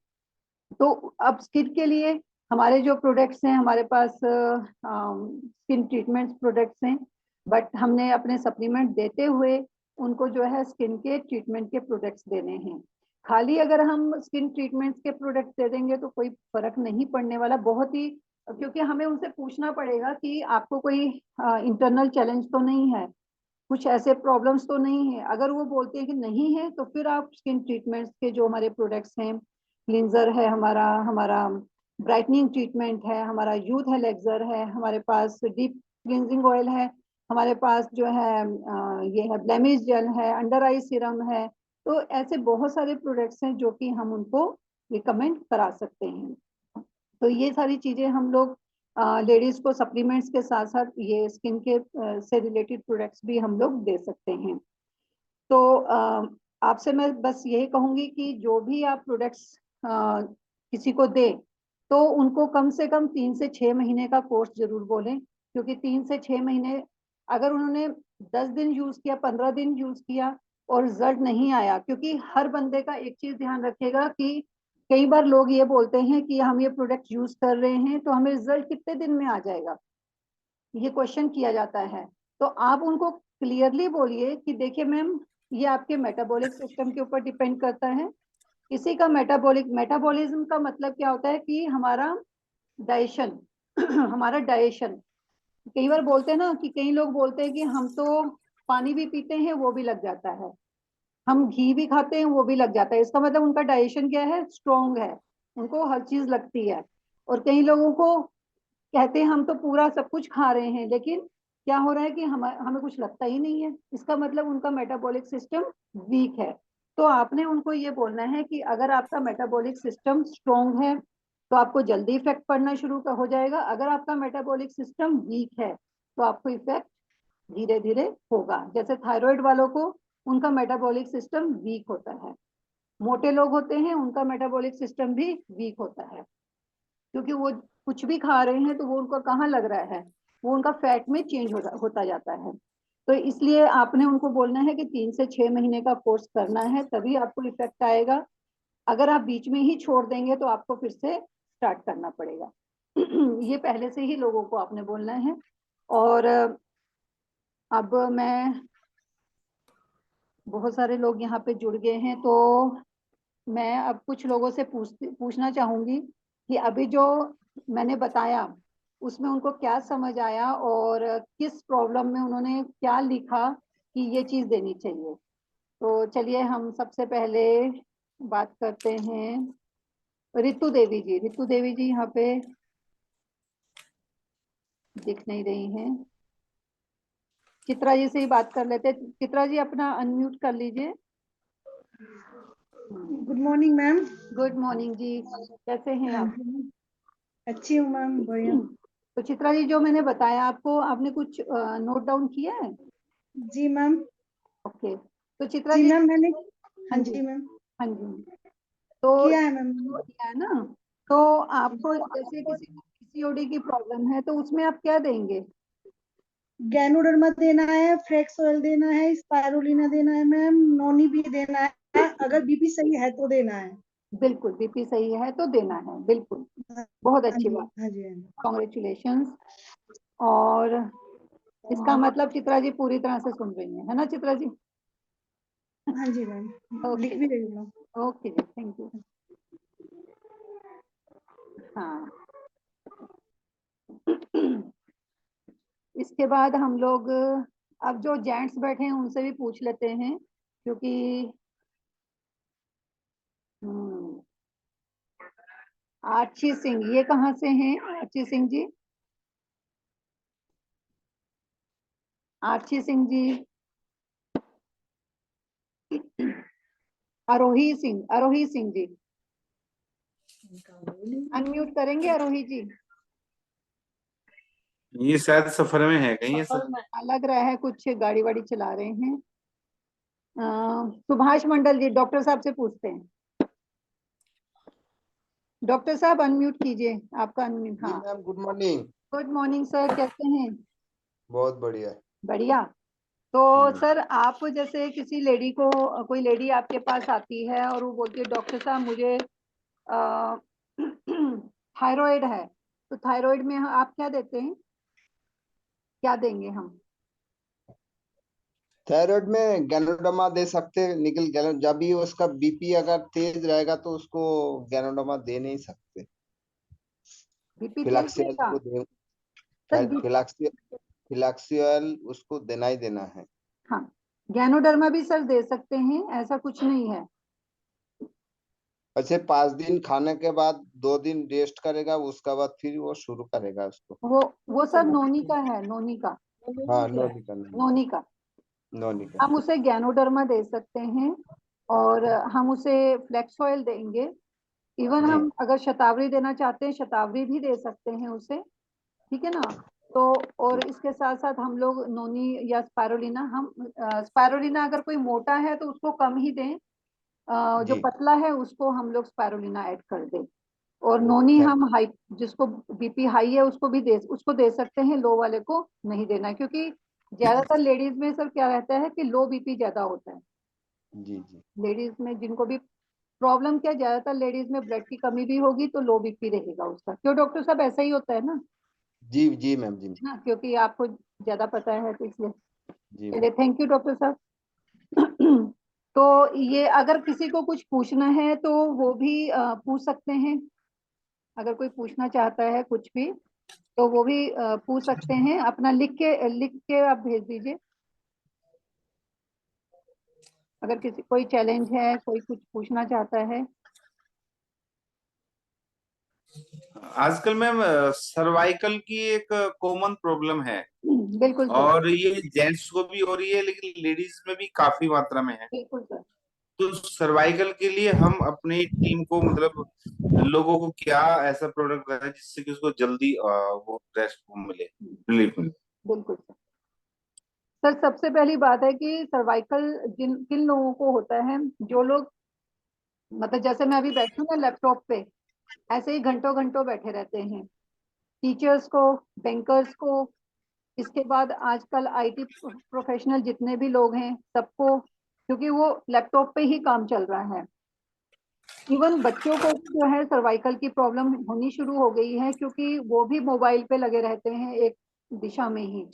तो अब स्किन के लिए हमारे जो प्रोडक्ट्स हैं, हमारे पास स्किन ट्रीटमेंट्स प्रोडक्ट्स हैं, बट हमने अपने सप्लीमेंट देते हुए उनको जो है स्किन के ट्रीटमेंट के प्रोडक्ट्स देने हैं। खाली अगर हम स्किन ट्रीटमेंट्स के प्रोडक्ट्स दे देंगे तो कोई फर्क नहीं पड़ने वाला, बहुत ही, क्योंकि हमें उनसे पूछना पड़ेगा कि आपको कोई इंटरनल चैलेंज तो नहीं है, कुछ ऐसे प्रॉब्लम्स तो नहीं है। अगर वो बोलते हैं कि नहीं है, तो फिर आप स्किन ट्रीटमेंट्स के जो हमारे प्रोडक्ट्स हैं, क्लींजर है हमारा, हमारा ब्राइटनिंग ट्रीटमेंट है, हमारा यूथ एलेक्सर है, हमारे पास डीप क्लींजिंग ऑयल है, हमारे पास जो है ये है ब्लेमिश जेल है, अंडर आई सीरम है। तो ऐसे बहुत सारे प्रोडक्ट्स हैं जो कि हम उनको रिकमेंड करा सकते हैं। तो ये सारी चीजें हम लोग लेडीज को सप्लीमेंट्स के साथ साथ ये स्किन के से रिलेटेड प्रोडक्ट्स भी हम लोग दे सकते हैं। तो आपसे मैं बस यही कहूंगी कि जो भी आप प्रोडक्ट्स किसी को दे, तो उनको कम से कम 3 से 6 महीने का कोर्स जरूर बोलें, क्योंकि 3 से 6 महीने अगर उन्होंने 10 दिन यूज किया, 15 दिन यूज किया और रिजल्ट नहीं आया, क्योंकि हर बंदे का एक चीज ध्यान रखिएगा कि कई बार लोग ये बोलते हैं कि हम ये प्रोडक्ट यूज कर रहे हैं तो हमें रिजल्ट कितने दिन में आ जाएगा, ये क्वेश्चन किया जाता है। तो आप उनको क्लियरली बोलिए कि देखिए मैम, ये आपके मेटाबॉलिक सिस्टम के ऊपर डिपेंड करता है। किसी का मेटाबॉलिज्म का मतलब क्या होता है कि हमारा डाइजेशन हमारा डाइजेशन, कई बार बोलते हैं ना कि कई लोग बोलते हैं कि हम तो पानी भी पीते हैं वो भी लग जाता है, हम घी भी खाते हैं वो भी लग जाता है, इसका मतलब उनका डाइजेशन क्या है, स्ट्रोंग है, उनको हर चीज लगती है। और कई लोगों को कहते हैं हम तो पूरा सब कुछ खा रहे हैं, लेकिन क्या हो रहा है कि हमें कुछ लगता ही नहीं है, इसका मतलब उनका मेटाबॉलिक सिस्टम वीक है। तो आपने उनको ये बोलना है कि अगर आपका मेटाबॉलिक सिस्टम स्ट्रोंग है तो आपको जल्दी इफेक्ट पड़ना शुरू हो जाएगा, अगर आपका मेटाबॉलिक सिस्टम वीक है तो आपको इफेक्ट धीरे धीरे होगा। जैसे थायराइड वालों को उनका मेटाबॉलिक सिस्टम वीक होता है, मोटे लोग होते हैं उनका मेटाबॉलिक सिस्टम भी वीक होता है, क्योंकि वो कुछ भी खा रहे हैं तो वो उनको कहाँ लग रहा है, वो उनका फैट में चेंज होता जाता है। तो इसलिए आपने उनको बोलना है कि 3 से 6 महीने का कोर्स करना है, तभी आपको इफेक्ट आएगा। अगर आप बीच में ही छोड़ देंगे तो आपको फिर से स्टार्ट करना पड़ेगा। ये पहले से ही लोगों को आपने बोलना है। और अब मैं, बहुत सारे लोग यहाँ पे जुड़ गए हैं, तो मैं अब कुछ लोगों से पूछना चाहूंगी कि अभी जो मैंने बताया उसमें उनको क्या समझ आया और किस प्रॉब्लम में उन्होंने क्या लिखा कि ये चीज देनी चाहिए। तो चलिए हम सबसे पहले बात करते हैं रितु देवी जी। रितु देवी जी यहाँ पे दिख नहीं रही हैं। चित्रा जी से ही बात कर लेते हैं। चित्रा जी अपना अनम्यूट कर लीजिए। Good morning ma'am. Good morning ji, कैसे हैं हाँ आप? जी, अच्छी हूँ मैम, बढ़िया। तो चित्रा जी, जो मैंने बताया आपको, आपने कुछ नोट डाउन किया है? जी मैम। ओके, तो चित्रा जी जी, मैम मैंने, हाँ हाँ जी, जी मैम, हाँ जी, तो किया है मैम। जो दिया है ना, तो आपको जैसे किसी को पीसीओडी की प्रॉब्लम है तो उसमें आप क्या देंगे? गैनोडर्मा देना है, फ्लेक्स ऑयल देना है, स्पाइरुलिना देना है मैम, नोनी भी देना है, अगर बीपी सही है तो देना है। बिल्कुल, बीपी सही है तो देना है, बिल्कुल, हाँ बहुत हाँ अच्छी जी, बात, हाँ जी, हाँ जी। कॉन्ग्रेचुलेशंस। और इसका मतलब चित्रा जी पूरी तरह से सुन रही है ना चित्रा जी? हाँ जी मैम, लिख ओके भी जी, रही हूँ। ओके जी, थैंक यू। हाँ, इसके बाद हम लोग अब जो जेंट्स बैठे हैं उनसे भी पूछ लेते हैं, क्योंकि आर्ची सिंह, ये कहाँ से हैं आर्ची सिंह जी? आर्ची सिंह जी, आरोही सिंह जी, अनम्यूट करेंगे आरोही जी? ये शायद सफर में है कहीं सफर ऐसा। में लग रहा है कुछ गाड़ी वाड़ी चला रहे हैं। सुभाष मंडल जी, डॉक्टर साहब से पूछते हैं। डॉक्टर साहब अनम्यूट कीजिए, आपका अनम्यूट। जी हाँ, ma'am, good morning. Good morning sir, कैसे हैं? बहुत बढ़िया। बढ़िया। तो सर, आप जैसे किसी लेडी को, कोई लेडी आपके पास आती है और वो बोलती है डॉक्टर साहब मुझे थायराइड है, तो थायराइड में आप क्या देते हैं, क्या देंगे हम? थायराइड में गैनोडर्मा दे सकते हैं, निकल गैनो जब भी उसका बीपी अगर तेज रहेगा तो उसको गैनोडर्मा दे नहीं सकते। बीपी तेज फिलैक्सियल रहेगा? को दे, सर फिलैक्सियल उसको देना ही देना है। हाँ, गैनोडर्मा भी सर दे सकते हैं, ऐसा कुछ नहीं है। अच्छा, 5 दिन खाने के बाद 2 दिन रेस्ट करेगा, उसके बाद फिर वो शुरू करेगा उसको। वो सर नोनी का है, नोनी का, हाँ, नो निकल नोनी का। नो निकल। हम उसे गैनोडर्मा दे सकते हैं, और हम उसे फ्लेक्स ऑयल देंगे। इवन जी हम अगर शतावरी देना चाहते हैं, शतावरी भी दे सकते हैं उसे, ठीक है ना? तो और इसके साथ साथ हम लोग नोनी या स्पायरुलिना, हम स्पायरुलिना अगर कोई मोटा है तो उसको कम ही दें, जो जी। पतला है उसको हम लोग स्पायरुलिना ऐड कर दें। और नोनी थैंक हम हाई, जिसको बीपी हाई है उसको दे सकते हैं, लो वाले को नहीं देना, क्योंकि ज्यादातर लेडीज में सर क्या रहता है कि लो बीपी ज्यादा होता है। जी जी लेडीज में जिनको भी प्रॉब्लम, क्या ज्यादातर लेडीज में ब्लड की कमी भी होगी तो लो बीपी रहेगा उसका। क्यों डॉक्टर साहब, ऐसा ही होता है ना? जी जी मैम, जी ना, क्योंकि आपको ज्यादा पता है तो इसलिए। जी मैम। चलिए, थैंक यू डॉक्टर साहब। तो ये अगर किसी को कुछ पूछना है तो वो भी पूछ सकते हैं, अगर कोई पूछना चाहता है कुछ भी तो वो भी पूछ सकते हैं। अपना लिख के आप भेज दीजिए, अगर किसी कोई चैलेंज है, कोई कुछ पूछना चाहता है। आजकल मैम सर्वाइकल की एक कॉमन प्रॉब्लम है, बिल्कुल सर, और ये जेंट्स को भी हो रही है लेकिन लेडीज में भी काफी मात्रा में है। बिल्कुल सर। तो सर्वाइकल के लिए हम अपनी टीम को मतलब लोगों को क्या ऐसा प्रोडक्ट बताएं जिससे कि उसको जल्दी वो रेस्ट मिले, रिलीफ मिले। बिल्कुल सर। सर, सबसे पहली बात है कि सर्वाइकल जिन किन लोगों को होता है, जो लोग, मतलब जैसे मैं अभी बैठी हूँ ना लैपटॉप पे, ऐसे ही घंटों घंटों बैठे रहते हैं। टीचर्स को, बैंकर्स को, इसके बाद आजकल आईटी प्रोफेशनल जितने भी लोग हैं सबको, क्योंकि वो लैपटॉप पे ही काम चल रहा है। इवन बच्चों को भी जो है सर्वाइकल की प्रॉब्लम होनी शुरू हो गई है, क्योंकि वो भी मोबाइल पे लगे रहते हैं एक दिशा में ही।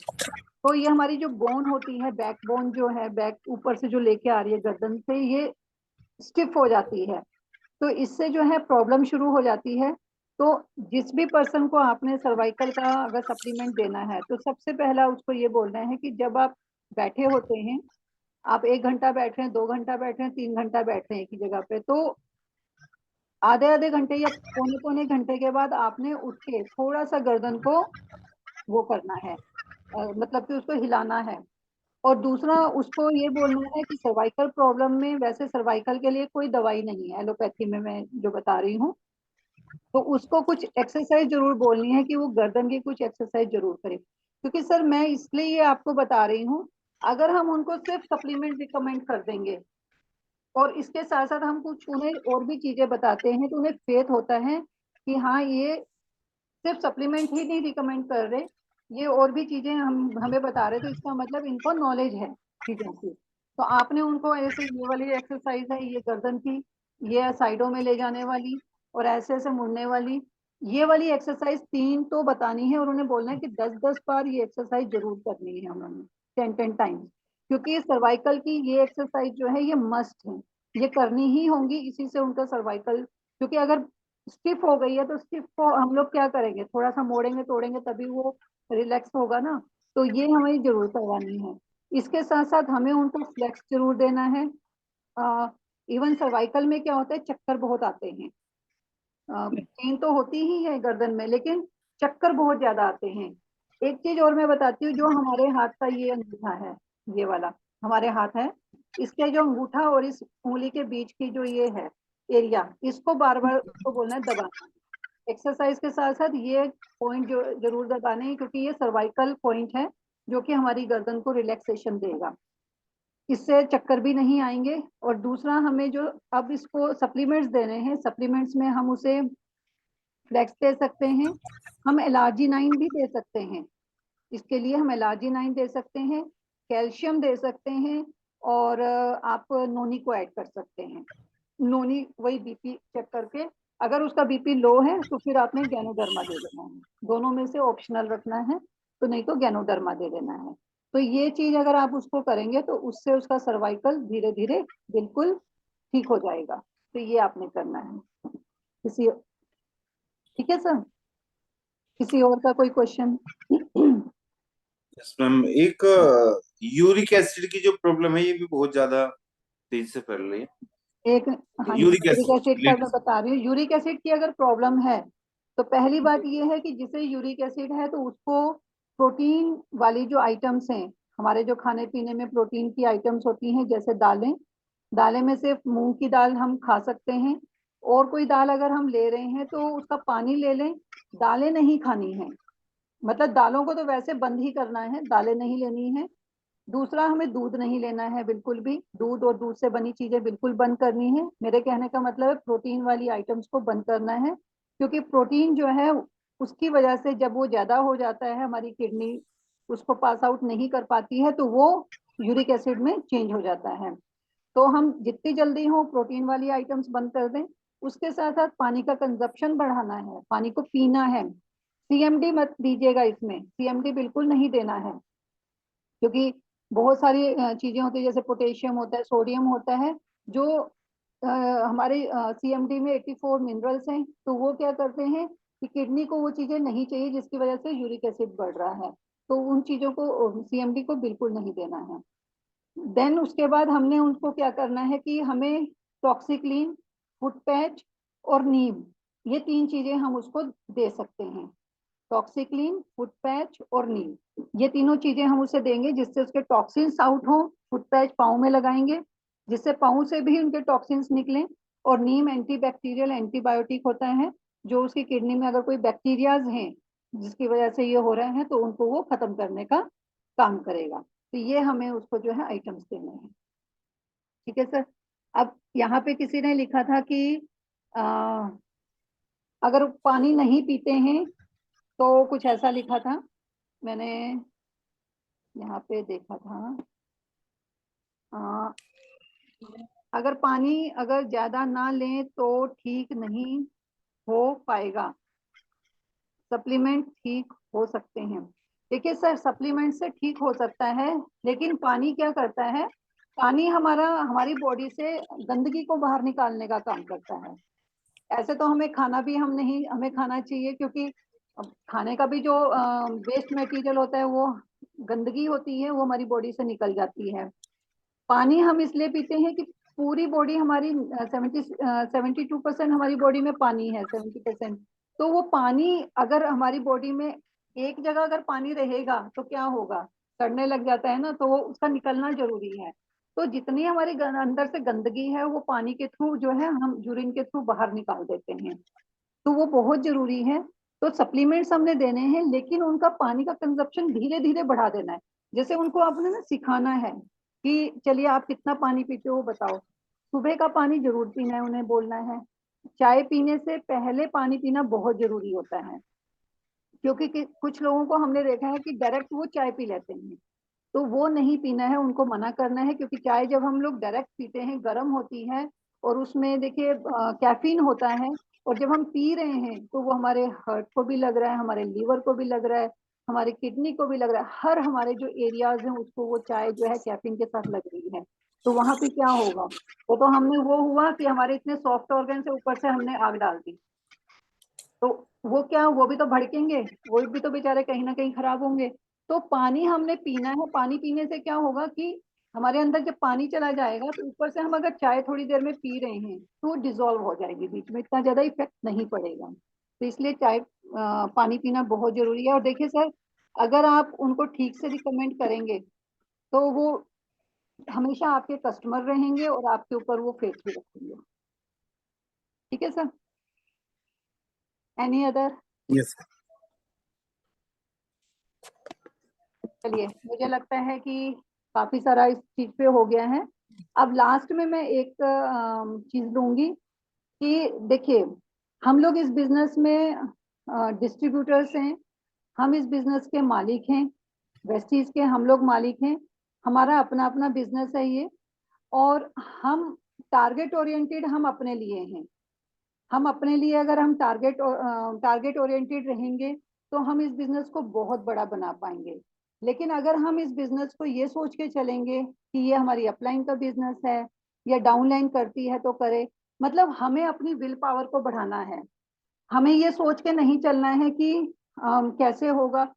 तो ये हमारी जो बोन होती है, बैक बोन जो है, बैक ऊपर से जो लेके आ रही है गर्दन से, ये स्टिफ हो जाती है। तो इससे जो है प्रॉब्लम शुरू हो जाती है। तो जिस भी पर्सन को आपने सर्वाइकल का अगर सप्लीमेंट देना है, तो सबसे पहला उसको ये बोलना है कि जब आप बैठे होते हैं, आप 1 घंटा बैठ रहे हैं, 2 घंटा बैठ रहे हैं, 3 घंटा बैठ रहे हैं एक ही जगह पे, तो आधे आधे घंटे या पौने पौने घंटे के बाद आपने उठ के थोड़ा सा गर्दन को वो करना है, मतलब कि उसको हिलाना है। और दूसरा उसको ये बोलना है कि सर्वाइकल प्रॉब्लम में, वैसे सर्वाइकल के लिए कोई दवाई नहीं है एलोपैथी में, मैं जो बता रही हूँ, तो उसको कुछ एक्सरसाइज जरूर बोलनी है कि वो गर्दन की कुछ एक्सरसाइज जरूर करे। क्योंकि सर मैं इसलिए ये आपको बता रही हूँ, अगर हम उनको सिर्फ सप्लीमेंट रिकमेंड कर देंगे और इसके साथ साथ हम कुछ उन्हें और भी चीजें बताते हैं, तो उन्हें फेथ होता है कि हाँ, ये सिर्फ सप्लीमेंट ही नहीं रिकमेंड कर रहे, ये और भी चीजें हम हमें बता रहे, तो इसका मतलब इनको नॉलेज है चीजों की। तो आपने उनको ऐसे, ये वाली एक्सरसाइज है ये गर्दन की, ये साइडों में ले जाने वाली और ऐसे ऐसे मुड़ने वाली, ये वाली एक्सरसाइज 3 तो बतानी है, और उन्हें बोलना है कि 10-10 बार ये एक्सरसाइज जरूर करनी है उन्होंने, 10-10 टाइम्स। क्योंकि सर्वाइकल की ये एक्सरसाइज जो है ये मस्ट है, ये करनी ही होंगी, इसी से उनका सर्वाइकल, क्योंकि अगर स्टिफ हो गई है तो स्टिफ को हम लोग क्या करेंगे, थोड़ा सा मोड़ेंगे तोड़ेंगे तभी वो रिलैक्स होगा ना। तो ये हमें जरूर करवानी है। इसके साथ साथ हमें उनको फ्लेक्स जरूर देना है। इवन सर्वाइकल में क्या होता है, चक्कर बहुत आते हैं। पेन तो होती ही है गर्दन में, लेकिन चक्कर बहुत ज्यादा आते हैं। एक चीज और मैं बताती हूँ, जो हमारे हाथ का ये अंगूठा है, ये वाला हमारे हाथ है, इसके जो अंगूठा और इस उंगली के बीच की जो ये है एरिया, इसको बार बार उसको बोलना है दबाना। एक्सरसाइज के साथ साथ ये पॉइंट जो जरूर दबाने हैं, क्योंकि ये सर्वाइकल पॉइंट है जो कि हमारी गर्दन को रिलैक्सेशन देगा। इससे चक्कर भी नहीं आएंगे। और दूसरा, हमें जो अब इसको सप्लीमेंट्स देने हैं, सप्लीमेंट्स में हम उसे फ्लेक्स दे सकते हैं, हम एलार्जिनाइन भी दे सकते हैं। इसके लिए हम एलार्जिनाइन दे सकते हैं, कैल्शियम दे सकते हैं, और आप नोनी को ऐड कर सकते हैं। नोनी वही बीपी चेक करके, अगर उसका बीपी लो है तो फिर आपने गैनोडर्मा दे देना है। दोनों में से ऑप्शनल रखना है, तो नहीं तो गैनोडर्मा दे देना है। तो ये चीज अगर आप उसको करेंगे तो उससे उसका सर्वाइकल धीरे धीरे बिल्कुल ठीक हो जाएगा। तो ये आपने करना है। किसी, ठीक है सर, किसी और का कोई क्वेश्चन? यस मैम, एक यूरिक एसिड की जो प्रॉब्लम है ये भी बहुत ज्यादा तेजी से फैल रही है। एक, हाँ जी, यूरिक यूरिक एसिड एसिड का मैं बता रही हूँ। यूरिक एसिड की अगर प्रॉब्लम है तो पहली बात ये है कि जिसे यूरिक एसिड है तो उसको प्रोटीन वाली जो आइटम्स हैं, हमारे जो खाने पीने में प्रोटीन की आइटम्स होती हैं, जैसे दालें, दालें में से मूंग की दाल हम खा सकते हैं। और कोई दाल अगर हम ले रहे हैं तो उसका पानी ले लें, दालें नहीं खानी है। मतलब दालों को तो वैसे बंद ही करना है, दालें नहीं लेनी है। दूसरा, हमें दूध नहीं लेना है बिल्कुल भी, दूध और दूध से बनी चीजें बिल्कुल बंद करनी है। मेरे कहने का मतलब है प्रोटीन वाली आइटम्स को बंद करना है, क्योंकि प्रोटीन जो है उसकी वजह से जब वो ज्यादा हो जाता है, हमारी किडनी उसको पास आउट नहीं कर पाती है, तो वो यूरिक एसिड में चेंज हो जाता है। तो हम जितनी जल्दी हो प्रोटीन वाली आइटम्स बंद कर दें। उसके साथ साथ पानी का कंजप्शन बढ़ाना है, पानी को पीना है। सीएमडी मत दीजिएगा, इसमें सीएमडी बिल्कुल नहीं देना है, क्योंकि बहुत सारी चीजें होती है, जैसे पोटेशियम होता है, सोडियम होता है, जो हमारे सीएमडी में 84 मिनरल्स हैं, तो वो क्या करते हैं कि किडनी को वो चीजें नहीं चाहिए, जिसकी वजह से यूरिक एसिड बढ़ रहा है। तो उन चीजों को, सीएमडी को बिल्कुल नहीं देना है। देन उसके बाद हमने उनको क्या करना है कि हमें टॉक्सिक्लीन, फुट पैच और नीम, ये 3 चीजें हम उसको दे सकते हैं। टॉक्सिक्लीन, फुट पैच और नीम, ये तीनों चीजें हम उसे देंगे, जिससे उसके टॉक्सिन्स आउट हो। फुट पैच पाँव में लगाएंगे, जिससे पाँव से भी उनके टॉक्सिन्स निकलें। और नीम एंटीबैक्टीरियल एंटीबायोटिक होता है, जो उसकी किडनी में अगर कोई बैक्टीरियाज हैं जिसकी वजह से ये हो रहे हैं, तो उनको वो खत्म करने का काम करेगा। तो ये हमें उसको जो है आइटम्स देने हैं। ठीक है सर। अब यहाँ पे किसी ने लिखा था कि अगर पानी नहीं पीते हैं, तो कुछ ऐसा लिखा था, मैंने यहाँ पे देखा था। अगर पानी अगर ज्यादा ना लें तो ठीक नहीं हो पाएगा, सप्लीमेंट ठीक हो सकते हैं। देखिए सर, सप्लीमेंट से ठीक हो सकता है, लेकिन पानी क्या करता है, पानी हमारी बॉडी से गंदगी को बाहर निकालने का काम करता है। ऐसे तो हमें खाना भी हमें खाना चाहिए, क्योंकि खाने का भी जो वेस्ट मटेरियल होता है वो गंदगी होती है, वो हमारी बॉडी से निकल जाती है। पानी हम इसलिए पीते हैं कि पूरी बॉडी हमारी 72% हमारी बॉडी में पानी है, 70%। तो वो पानी अगर हमारी बॉडी में एक जगह अगर पानी रहेगा तो क्या होगा, सड़ने लग जाता है ना, तो वो उसका निकलना जरूरी है। तो जितनी हमारी अंदर से गंदगी है, वो पानी के थ्रू जो है हम यूरिन के थ्रू बाहर निकाल देते हैं। तो वो बहुत जरूरी है। तो सप्लीमेंट्स हमने देने हैं, लेकिन उनका पानी का कंजप्शन धीरे धीरे बढ़ा देना है। जैसे उनको आपने ना सिखाना है कि चलिए आप कितना पानी पीते हो बताओ। सुबह का पानी जरूर पीना है, उन्हें बोलना है। चाय पीने से पहले पानी पीना बहुत जरूरी होता है, क्योंकि कुछ लोगों को हमने देखा है कि डायरेक्ट वो चाय पी लेते हैं, तो वो नहीं पीना है, उनको मना करना है। क्योंकि चाय जब हम लोग डायरेक्ट पीते हैं, गर्म होती है, और उसमें देखिए कैफीन होता है। और जब हम पी रहे हैं तो वो हमारे हार्ट को भी लग रहा है, हमारे लीवर को भी लग रहा है, हमारी किडनी को भी लग रहा है, हर हमारे जो एरियाज हैं उसको वो चाय जो है कैफीन के साथ लग रही है। तो वहां पे क्या होगा, वो तो हमने वो हुआ कि हमारे इतने सॉफ्ट ऑर्गन से ऊपर से हमने आग डाल दी। तो वो क्या, वो भी तो भड़केंगे, वो भी तो बेचारे कहीं ना कहीं खराब होंगे। तो पानी हमने पीना है। पानी पीने से क्या होगा कि हमारे अंदर जब पानी चला जाएगा तो ऊपर से हम अगर चाय थोड़ी देर में पी रहे हैं तो डिजोल्व हो जाएगी बीच में, इतना ज्यादा इफेक्ट नहीं पड़ेगा। तो इसलिए चाय पानी पीना बहुत जरूरी है। और देखिए सर, अगर आप उनको ठीक से रिकमेंड करेंगे तो वो हमेशा आपके कस्टमर रहेंगे और आपके ऊपर वो फेथ भी रखेंगे। ठीक है सर, एनी अदर? यस। चलिए, मुझे लगता है कि काफी सारा इस चीज पे हो गया है। अब लास्ट में मैं एक चीज लूंगी कि देखिए, हम लोग इस बिजनेस में डिस्ट्रीब्यूटर्स हैं, हम इस बिजनेस के मालिक हैं, वेस्टीज के हम लोग मालिक हैं, हमारा अपना अपना बिजनेस है ये। और हम टारगेट ओरिएंटेड हम अपने लिए हैं। हम अपने लिए अगर हम टारगेट ओरिएंटेड रहेंगे तो हम इस बिजनेस को बहुत बड़ा बना पाएंगे। लेकिन अगर हम इस बिजनेस को ये सोच के चलेंगे कि ये हमारी अपलाइन का बिजनेस है या डाउनलाइन करती है तो करे, मतलब हमें अपनी विल पावर को बढ़ाना है। हमें ये सोच के नहीं चलना है कि कैसे होगा,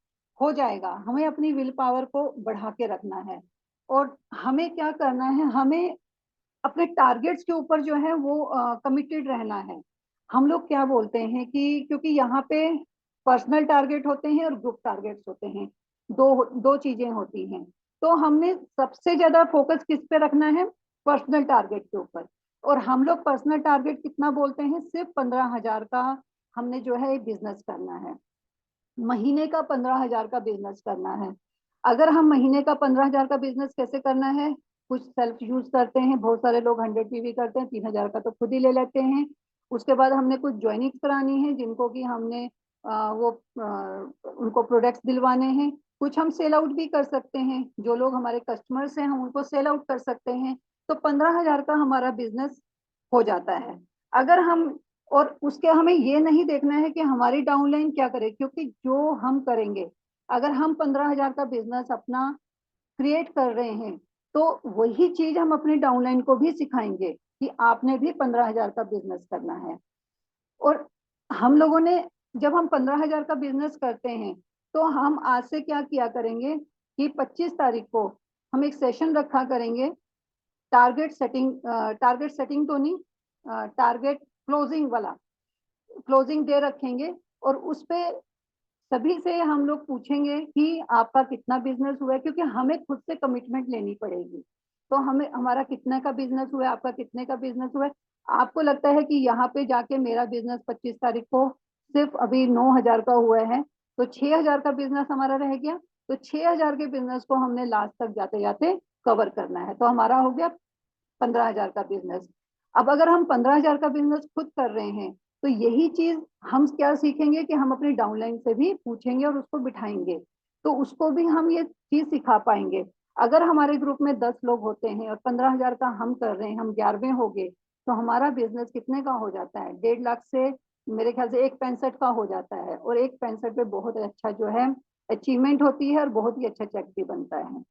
हो जाएगा। हमें अपनी विल पावर को बढ़ा के रखना है। और हमें क्या करना है, हमें अपने टारगेट्स के ऊपर जो है वो कमिटेड रहना है। हम लोग क्या बोलते हैं कि क्योंकि यहाँ पे पर्सनल टारगेट होते हैं और ग्रुप टारगेट्स होते हैं, दो दो चीजें होती हैं। तो हमने सबसे ज्यादा फोकस किस पे रखना है? पर्सनल टारगेट के ऊपर। और हम लोग पर्सनल टारगेट कितना बोलते हैं? सिर्फ 15,000 का हमने जो है बिजनेस करना है, महीने का 15,000 का बिजनेस करना है। अगर हम महीने का 15,000 का बिजनेस कैसे करना है? कुछ सेल्फ यूज करते हैं, बहुत सारे लोग 100 पीवी करते हैं, 3,000 का तो खुद ही ले लेते हैं। उसके बाद हमने कुछ ज्वाइनिंग करानी है जिनको कि हमने उनको प्रोडक्ट्स दिलवाने हैं। कुछ हम सेल आउट भी कर सकते हैं, जो लोग हमारे कस्टमर्स हैं हम उनको सेल आउट कर सकते हैं। तो 15,000 का हमारा बिजनेस हो जाता है। अगर हम, और उसके हमें ये नहीं देखना है कि हमारी डाउनलाइन क्या करे, क्योंकि जो हम करेंगे, अगर हम 15,000 का बिजनेस अपना क्रिएट कर रहे हैं तो वही चीज हम अपनी डाउनलाइन को भी सिखाएंगे कि आपने भी 15,000 का बिजनेस करना है। और हम लोगों ने, जब हम 15,000 का बिजनेस करते हैं तो हम आज से क्या किया करेंगे कि 25 तारीख को हम एक सेशन रखा करेंगे, टारगेट सेटिंग तो नहीं, टारगेट क्लोजिंग वाला, क्लोजिंग डे रखेंगे। और उस पे सभी से हम लोग पूछेंगे कि आपका कितना बिजनेस हुआ है, क्योंकि हमें खुद से कमिटमेंट लेनी पड़ेगी। तो हमें हमारा कितने का बिजनेस हुआ है, आपका कितने का बिजनेस हुआ है। आपको लगता है कि यहाँ पे जाके मेरा बिजनेस 25 तारीख को सिर्फ अभी 9,000 का हुआ है तो 6,000 का बिजनेस हमारा रह गया। तो 6,000 के बिजनेस को हमने लास्ट तक जाते जाते कवर करना है, तो हमारा हो गया 15,000 का बिजनेस। अब अगर हम 15,000 का बिजनेस खुद कर रहे हैं तो यही चीज हम क्या सीखेंगे कि हम अपनी डाउनलाइन से भी पूछेंगे और उसको बिठाएंगे, तो उसको भी हम ये चीज सिखा पाएंगे। अगर हमारे ग्रुप में 10 लोग होते हैं और 15,000 का हम कर रहे हैं, हम 11वें हो गए, तो हमारा बिजनेस कितने का हो जाता है? 1.5 लाख से मेरे ख्याल से 1.65 का हो जाता है। और 1.65 पे बहुत अच्छा जो है अचीवमेंट होती है और बहुत ही अच्छा चेक भी बनता है।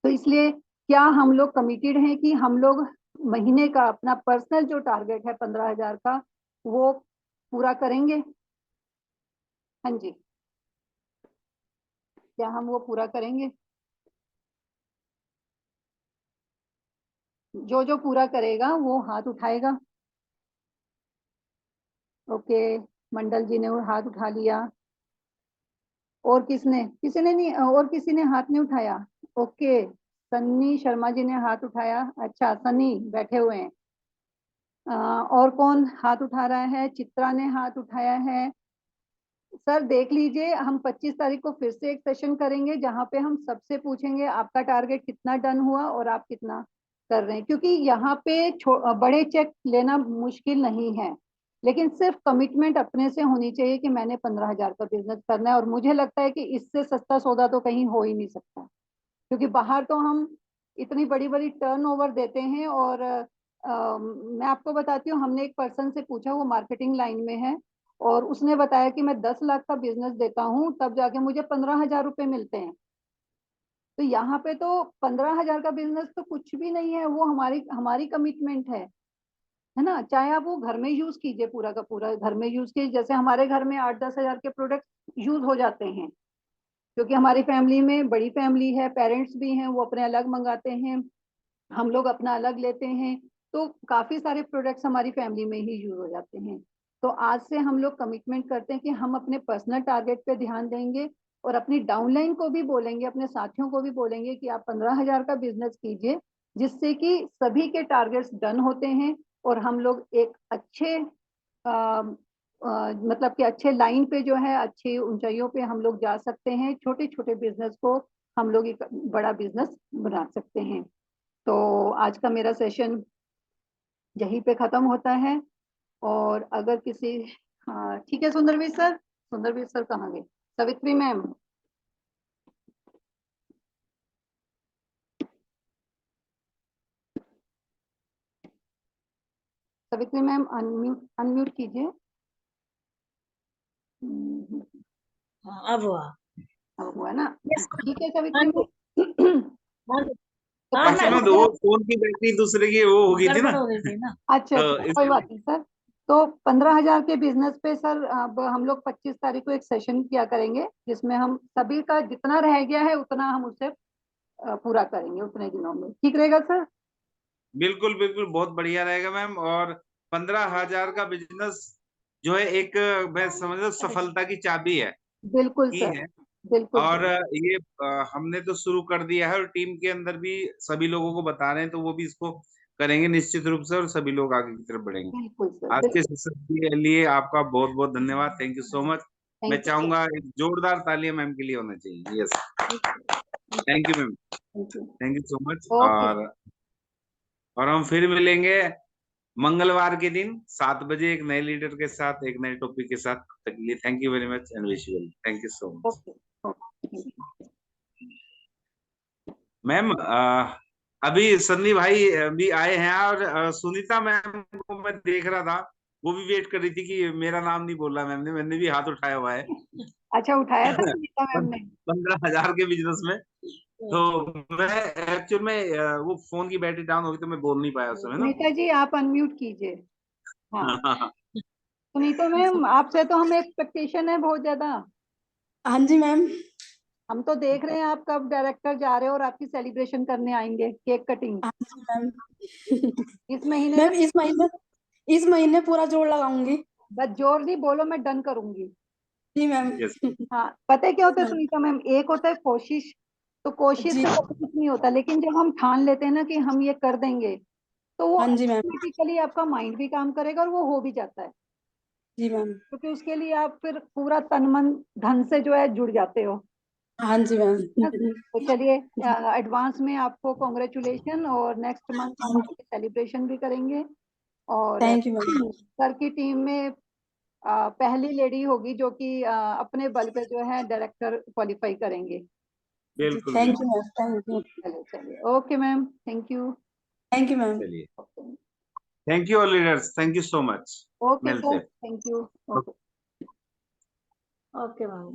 तो इसलिए क्या हम लोग कमिटेड हैं कि हम लोग महीने का अपना पर्सनल जो टारगेट है 15,000 का वो पूरा करेंगे? हाँ जी, क्या हम वो पूरा करेंगे? जो जो पूरा करेगा वो हाथ उठाएगा। ओके, मंडल जी ने वो हाथ उठा लिया। और किसने, किसी ने नहीं, और किसी ने हाथ नहीं उठाया? ओके, सन्नी शर्मा जी ने हाथ उठाया। अच्छा, सन्नी बैठे हुए हैं। और कौन हाथ उठा रहा है? चित्रा ने हाथ उठाया है। सर देख लीजिए, हम 25 तारीख को फिर से एक सेशन करेंगे जहां पे हम सबसे पूछेंगे आपका टारगेट कितना डन हुआ और आप कितना कर रहे हैं। क्योंकि यहाँ पे बड़े चेक लेना मुश्किल नहीं है, लेकिन सिर्फ कमिटमेंट अपने से होनी चाहिए कि मैंने 15,000 का बिजनेस करना है। और मुझे लगता है कि इससे सस्ता सौदा तो कहीं हो ही नहीं सकता, क्योंकि बाहर तो हम इतनी बड़ी बड़ी टर्नओवर देते हैं। और मैं आपको बताती हूँ, हमने एक पर्सन से पूछा, वो मार्केटिंग लाइन में है, और उसने बताया कि मैं 10 लाख का बिजनेस देता हूँ तब जाके मुझे 15,000 रुपए मिलते हैं। तो यहाँ पे तो 15,000 का बिजनेस तो कुछ भी नहीं है, वो हमारी हमारी कमिटमेंट है ना। चाहे आप वो घर में यूज कीजिए, पूरा का पूरा घर में यूज कीजिए, जैसे हमारे घर में 8-10 हजार के प्रोडक्ट यूज हो जाते हैं, क्योंकि हमारी फैमिली में बड़ी फैमिली है, पेरेंट्स भी हैं, वो अपने अलग मंगाते हैं, हम लोग अपना अलग लेते हैं, तो काफी सारे प्रोडक्ट्स हमारी फैमिली में ही यूज हो जाते हैं। तो आज से हम लोग कमिटमेंट करते हैं कि हम अपने पर्सनल टारगेट पे ध्यान देंगे और अपनी डाउनलाइन को भी बोलेंगे, अपने साथियों को भी बोलेंगे कि आप 15,000 का बिजनेस कीजिए, जिससे कि सभी के टारगेट्स डन होते हैं और हम लोग एक अच्छे मतलब कि अच्छे लाइन पे जो है, अच्छी ऊंचाइयों पे हम लोग जा सकते हैं। छोटे छोटे बिजनेस को हम लोग एक बड़ा बिजनेस बना सकते हैं। तो आज का मेरा सेशन यहीं पे खत्म होता है। और अगर किसी, हाँ ठीक है, सुंदरवीर सर कहाँ गए? Savitri ma'am, Savitri ma'am unmute कीजिए। हाँ अब हुआ। अब हुआ ना? Yes, ठीक है सवित्री हाँ मैम। हाँ तो हाँ, असल मैं में वो फोन की बैटरी दूसरे की वो हो गई थी गड़बड़ ना, हो गई थी ना। अच्छा तो अच्छा, कोई बात नहीं सर। तो 15,000 के बिजनेस पे सर अब हम लोग 25 तारीख को एक सेशन किया करेंगे, जिसमें हम सभी का जितना रह गया है उतना हम उसे पूरा करेंगे उतने दिनों में। ठीक रहेगा सर? बिल्कुल बिल्कुल बहुत बढ़िया रहेगा मैम। और 15,000 का बिजनेस जो है एक, मैं समझ लो सफलता की चाबी है बिल्कुल की सर, है। बिल्कुल और सर, ये हमने तो शुरू कर दिया है और टीम के अंदर भी सभी लोगों को बता रहे हैं, तो वो भी इसको करेंगे निश्चित रूप से और सभी लोग आगे की तरफ बढ़ेंगे। बिल्कुल सर, आज के सेशन के लिए आपका बहुत बहुत धन्यवाद। Thank you so much. मैं थैंक यू सर, चाहूंगा एक जोरदार तालियां मैम के लिए होना चाहिए। Yes, thank you ma'am, thank you. Thank you so much. Okay, और हम फिर मिलेंगे मंगलवार के दिन 7 बजे एक नए लीडर के साथ, एक नए टॉपिक के साथ। तब तक के लिए thank you very much and wish you well. Thank you so much okay, okay. Ma'am. अभी सन्नी भाई भी आए हैं और सुनीता मैम को मैं देख रहा था, वो भी वेट कर रही थी कि मेरा नाम नहीं बोला मैम ने। मैंने भी हाथ उठाया हुआ है अच्छा, उठाया था सुनीता मैम ने? 15,000 के बिजनेस में। तो मैं एक्चुअल में वो फोन की बैटरी डाउन हो गई तो मैं बोल नहीं पाया उस समय ना। सुनीता जी आप अनम्यूट कीजिए। हाँ सुनीता मैम, आपसे तो हमें एक्सपेक्टेशन है बहुत ज्यादा। हाँ जी मैम। हम तो देख रहे हैं आप कब डायरेक्टर जा रहे हो और आपकी सेलिब्रेशन करने आएंगे, केक कटिंग हाँ जी मैम। इस महीने मैम में। इस महीने पूरा जोर लगाऊंगी। बस जोर नहीं बोलो, मैं डन करूंगी। जी मैम। यस हाँ, पता है क्या होता है सुनीता मैम, एक होता है कोशिश, तो कोशिश जी से कभी कुछ नहीं होता, लेकिन जब हम ठान लेते हैं ना कि हम ये कर देंगे, तो वो हाँ जी मैम। ऑटोमेटिकली आपका माइंड भी काम करेगा और वो हो भी जाता है, जी मैम। क्योंकि उसके लिए आप फिर पूरा तन मन धन से जो है जुड़ जाते हो। हाँ जी मैम। तो चलिए, एडवांस में आपको कॉन्ग्रेचुलेशन, और नेक्स्ट मंथ हम सेलिब्रेशन भी करेंगे। और थैंक यू मैम। सर की टीम में पहली लेडी होगी जो कि अपने बल पे जो है डायरेक्टर क्वालिफाई करेंगे। बिल्कुल थैंक यू बिल्कुल। मैम। Thank you. चलिए चलिए, okay ma'am, thank you. Thank you ma'am. चलिए, thank you all leaders, thank you so much. Okay मिलते सर, हैं। Thank you. Okay. Okay ma'am.